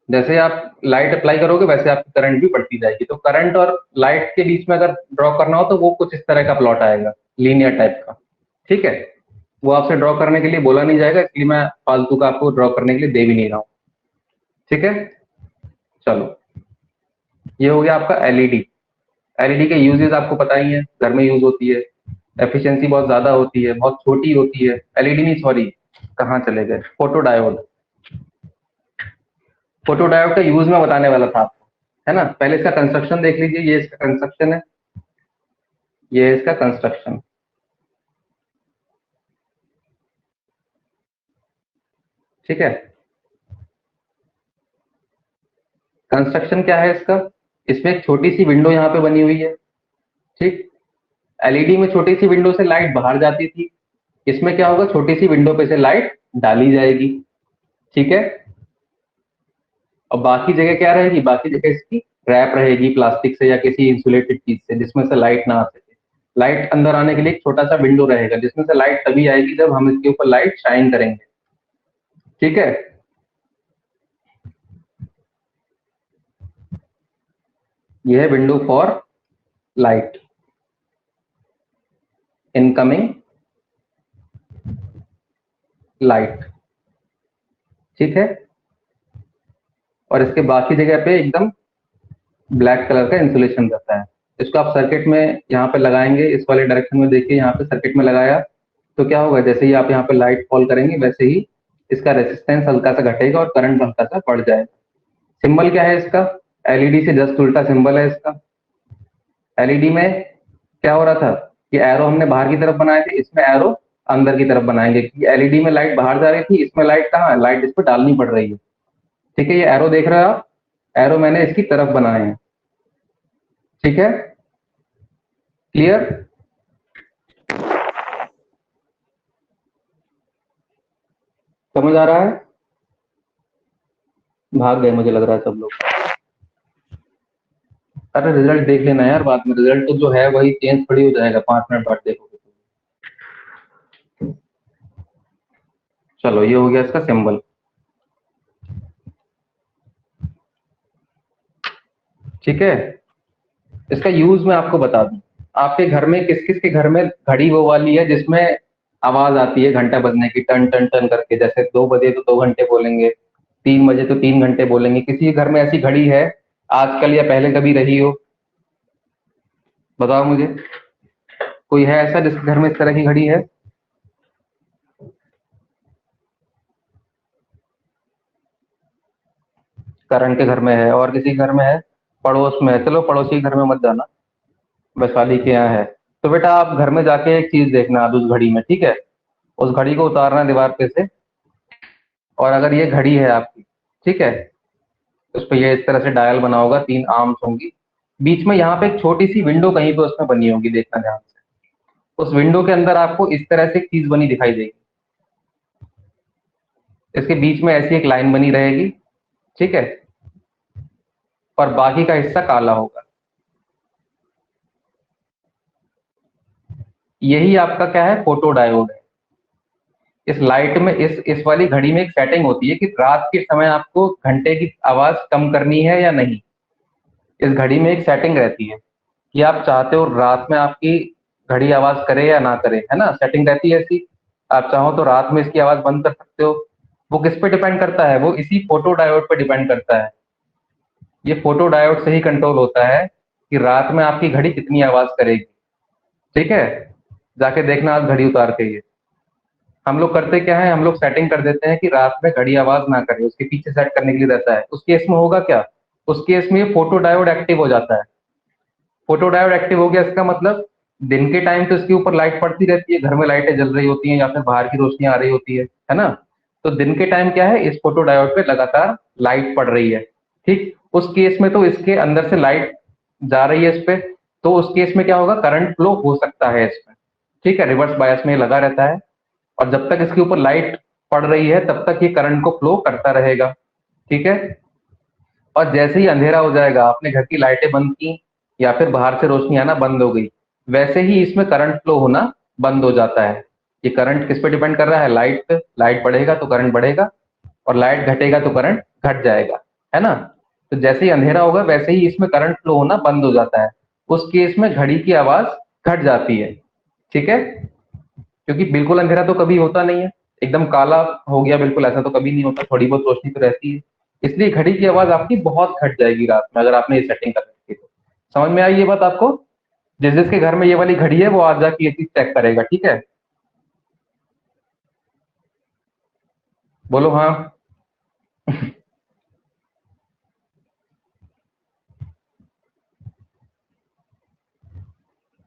जैसे आप लाइट अप्लाई करोगे वैसे आपकी करंट भी बढ़ती जाएगी। तो करंट और लाइट के बीच में अगर ड्रॉ करना हो तो वो कुछ इस तरह का प्लॉट आएगा, लीनियर टाइप का। ठीक है, वो आपसे ड्रॉ करने के लिए बोला नहीं जाएगा, इसलिए मैं फालतू का आपको ड्रॉ करने के लिए दे भी नहीं रहा हूँ। ठीक है, चलो, ये हो गया आपका एलईडी। एलईडी के यूजेस आपको पता ही है, घर में यूज होती है, एफिशिएंसी बहुत ज्यादा होती है, बहुत छोटी होती है। एलईडी नहीं, सॉरी, कहाँ चले गए, फोटो डायोड। फोटो डायोड का यूज मैं बताने वाला था आपको, है ना। पहले इसका कंस्ट्रक्शन देख लीजिए, ये इसका कंस्ट्रक्शन है, ये है इसका कंस्ट्रक्शन। ठीक है, कंस्ट्रक्शन क्या है इसका, इसमें एक छोटी सी विंडो यहाँ पे बनी हुई है। ठीक, एलईडी में छोटी सी विंडो से लाइट बाहर जाती थी, इसमें क्या होगा, छोटी सी विंडो पे से लाइट डाली जाएगी। ठीक है, और बाकी जगह क्या रहेगी, बाकी जगह इसकी रैप रहेगी प्लास्टिक से या किसी इंसुलेटेड चीज से जिसमें से लाइट ना आ सके। लाइट अंदर आने के लिए एक छोटा सा विंडो रहेगा जिसमें से लाइट तभी आएगी जब हम इसके ऊपर लाइट शाइन करेंगे। ठीक है, यह है window for light, incoming light. ठीक है, और इसके बाकी जगह पे एकदम ब्लैक कलर का इंसुलेशन रहता है। इसको आप सर्किट में यहाँ पे लगाएंगे, इस वाले डायरेक्शन में देखिए, यहाँ पे सर्किट में लगाया तो क्या होगा, जैसे ही आप यहाँ पे लाइट फॉल करेंगे वैसे ही इसका रेजिस्टेंस हल्का सा घटेगा और करंट हल्का सा बढ़ जाएगा। सिंबल क्या है इसका, एलईडी से जस्ट उल्टा सिंबल है इसका। एलईडी में क्या हो रहा था कि एरो हमने बाहर की तरफ बनाए थे, इसमें एरो अंदर की तरफ बनाएंगे कि एलईडी में लाइट बाहर जा रही थी, इसमें लाइट कहाँ है, लाइट इस पर डालनी पड़ रही है। ठीक है, ये एरो देख रहे हो आप, एरो मैंने इसकी तरफ बनाए हैं। ठीक है, क्लियर, समझ आ रहा है। भाग गए मुझे लग रहा है सब लोग। अरे रिजल्ट देख लेना यार बाद में, रिजल्ट तो जो है वही चेंज थोड़ी हो जाएगा 5 मिनट बाद देखोगे तो। चलो, ये हो गया इसका सिंबल। ठीक है, इसका यूज मैं आपको बता दूं। आपके घर में किस किस के घर में घड़ी वो वाली है जिसमें आवाज आती है घंटा बजने की, टन टन टन करके? जैसे 2 बजे तो 2 घंटे बोलेंगे, 3 बजे तो 3 घंटे बोलेंगे। किसी घर में ऐसी घड़ी है आजकल या पहले कभी रही हो? बताओ मुझे, कोई है ऐसा जिसके घर में इस तरह की घड़ी है? करण के घर में है, और किसी के घर में है? पड़ोस में है, चलो पड़ोसी के घर में मत जाना, वैशाली के यहाँ है। तो बेटा आप घर में जाके एक चीज देखना आज उस घड़ी में, ठीक है? उस घड़ी को उतारना दीवार पे से, और अगर ये घड़ी है आपकी, ठीक है, उस पर ये इस तरह से डायल बना होगा, 3 आर्म्स होंगी, बीच में यहाँ पे एक छोटी सी विंडो कहीं पे उसमें बनी होगी, देखना ध्यान से। उस विंडो के अंदर आपको इस तरह से एक चीज बनी दिखाई देगी, इसके बीच में ऐसी एक लाइन बनी रहेगी, ठीक है, और बाकी का हिस्सा काला होगा। यही आपका क्या है? फोटो डायोड है। इस लाइट में, इस वाली घड़ी में एक सेटिंग होती है कि रात के समय आपको घंटे की आवाज कम करनी है या नहीं। इस घड़ी में एक सेटिंग रहती है कि आप चाहते हो रात में आपकी घड़ी आवाज करे या ना करे, है ना? सेटिंग रहती है ऐसी। आप चाहो तो रात में इसकी आवाज बंद कर सकते हो। वो किस पे डिपेंड करता है? वो इसी फोटो डायोड पे डिपेंड करता है। ये फोटो डायोड से ही कंट्रोल होता है कि रात में आपकी घड़ी कितनी आवाज करेगी। ठीक है, जाके देखना आज घड़ी उतार के। ये हम लोग करते क्या है, हम लोग सेटिंग कर देते हैं कि रात में घड़ी आवाज ना करे, उसके पीछे सेट करने के लिए रहता है। उस केस में होगा क्या? उस केस में ये फोटो डायोड एक्टिव हो जाता है। फोटो डायोड एक्टिव हो गया, इसका मतलब दिन के टाइम तो इसके ऊपर लाइट पड़ती रहती है, घर में लाइटें जल रही होती हैं या फिर बाहर की रोशनी आ रही होती है ना? तो दिन के टाइम क्या है, इस फोटो डायोड पे लगातार लाइट पड़ रही है। ठीक, उस केस में तो इसके अंदर से लाइट जा रही है इस पे, तो उस केस में क्या होगा, करंट फ्लो हो सकता है इसमें। ठीक है, रिवर्स बायस में ये लगा रहता है, और जब तक इसके ऊपर लाइट पड़ रही है तब तक ये करंट को फ्लो करता रहेगा। ठीक है, और जैसे ही अंधेरा हो जाएगा, आपने घर की लाइटें बंद की या फिर बाहर से रोशनी आना बंद हो गई, वैसे ही इसमें करंट फ्लो होना बंद हो जाता है। ये करंट किस पे डिपेंड कर रहा है? लाइट पे। लाइट बढ़ेगा तो करंट बढ़ेगा, और लाइट घटेगा तो करंट घट जाएगा, है ना? तो जैसे ही अंधेरा होगा वैसे ही इसमें करंट फ्लो होना बंद हो जाता है। उस केस में घड़ी की आवाज घट जाती है। ठीक है, क्योंकि बिल्कुल अंधेरा तो कभी होता नहीं है, एकदम काला हो गया बिल्कुल, ऐसा तो कभी नहीं होता, थोड़ी बहुत रोशनी तो रहती है। इसलिए घड़ी की आवाज आपकी बहुत घट जाएगी रात में, अगर आपने ये सेटिंग कर रखी है तो। समझ में आई ये बात आपको? जिस जिसके घर में ये वाली घड़ी है वो आज जाके ये चीज चेक करेगा, ठीक है? बोलो हाँ।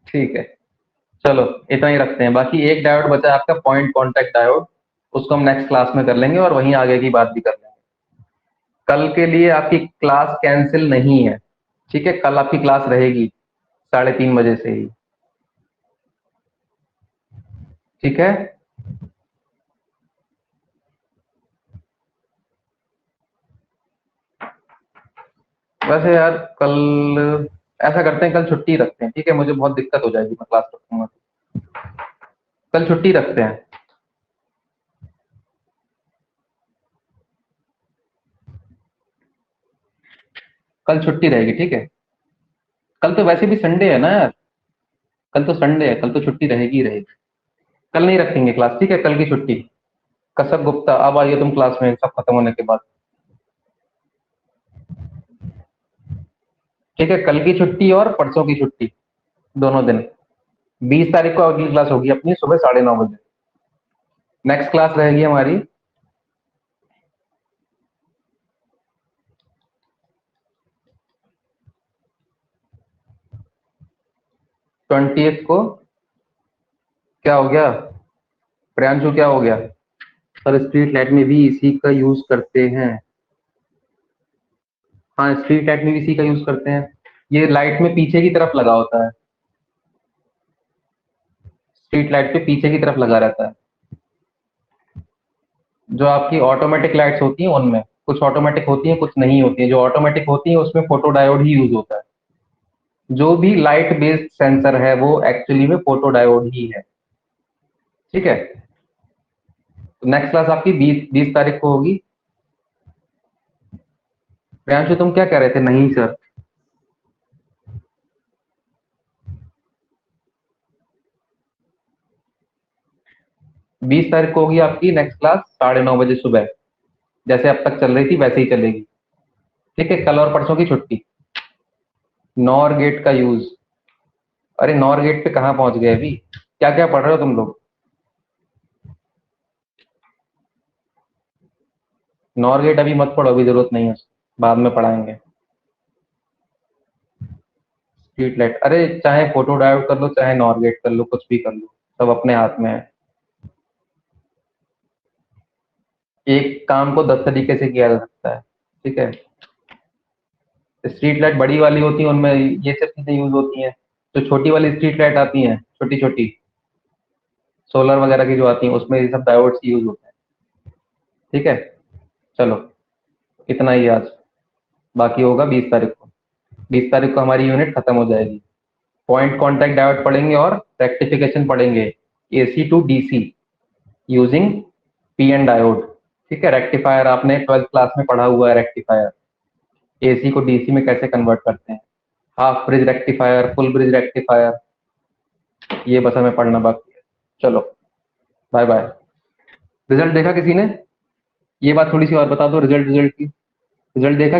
ठीक है, चलो इतना ही रखते हैं। बाकी एक डायोड बचा है आपका, पॉइंट कॉन्टैक्ट डायोड, उसको हम नेक्स्ट क्लास में कर लेंगे और वहीं आगे की बात भी कर लेंगे। कल के लिए आपकी क्लास कैंसिल नहीं है, ठीक है? कल आपकी क्लास रहेगी 3:30 बजे से ही। ठीक है, वैसे यार कल ऐसा करते हैं, कल छुट्टी रखते हैं, ठीक है? मुझे बहुत दिक्कत हो जाएगी, मैं क्लास रखूंगा। कल छुट्टी रखते हैं। कल छुट्टी रहेगी, ठीक है? कल तो वैसे भी संडे है ना यार, कल तो संडे है, कल तो छुट्टी रहेगी ही रहेगी। कल नहीं रखेंगे क्लास, ठीक है? कल की छुट्टी। कसक गुप्ता अब आइए तुम क्लास में, सब खत्म होने के बाद। ठीक है, कल की छुट्टी और परसों की छुट्टी, दोनों दिन। 20 तारीख को अगली क्लास होगी अपनी, सुबह 9:30 बजे। नेक्स्ट क्लास रहेगी हमारी 20th को। क्या हो गया प्रियांशु, क्या हो गया? सर स्ट्रीट लाइट में भी इसी का यूज करते हैं। हाँ, स्ट्रीट लाइट में भी इसी का यूज करते हैं। ये लाइट में पीछे की तरफ लगा होता है, स्ट्रीट लाइट पे पीछे की तरफ लगा रहता है। जो आपकी ऑटोमेटिक लाइट्स होती हैं उनमें कुछ ऑटोमेटिक होती हैं, कुछ नहीं होती हैं। जो ऑटोमेटिक होती हैं उसमें फोटो डायोड ही यूज होता है। जो भी लाइट बेस्ड सेंसर है वो एक्चुअली में फोटो डायोड ही है। ठीक है, तो नेक्स्ट क्लास आपकी 20 तारीख को होगी। प्रियांशु तुम क्या कह रहे थे? नहीं सर। 20 तारीख को होगी आपकी नेक्स्ट क्लास 9:30 बजे सुबह। जैसे अब तक चल रही थी वैसे ही चलेगी। ठीक है, कल और परसों की छुट्टी। नॉर गेट का यूज। अरे नॉर गेट पे कहाँ पहुंच गए अभी? क्या क्या पढ़ रहे हो तुम लोग? नॉर गेट अभी मत पढ़ो, अभी जरूरत नहीं है उसकी, बाद में पढ़ाएंगे। स्ट्रीट लाइट, अरे चाहे फोटो डायोड कर लो चाहे नॉर गेट कर लो, कुछ भी कर लो, सब अपने हाथ में है। एक काम को 10 तरीके से किया जा सकता है। ठीक है। स्ट्रीट लाइट बड़ी वाली होती है, उनमें ये सब चीजें यूज होती हैं। जो छोटी वाली स्ट्रीट लाइट आती हैं, छोटी छोटी सोलर वगैरह की जो आती हैं, उसमें ये सब डायोड्स यूज होते हैं। ठीक है। चलो, इतना ही आज। बाकी होगा 20 तारीख को। 20 तारीख को हमारी यूनिट खत्म हो जाएगी। पॉइंट कांटेक्ट डायोड पढ़ेंगे और रेक्टिफिकेशन पढ़ेंगे, AC to DC using P N diode. ठीक है, रेक्टिफायर आपने 12th क्लास में पढ़ा हुआ है, रेक्टिफायर एसी को डीसी में कैसे कन्वर्ट करते हैं। Half bridge rectifier, full bridge rectifier, ये बस हमें पढ़ना बाकी है। चलो, बाय बाय। रिजल्ट देखा किसी ने? ये बात थोड़ी सी और बता दो, रिजल्ट रिजल्ट की। रिजल्ट देखा?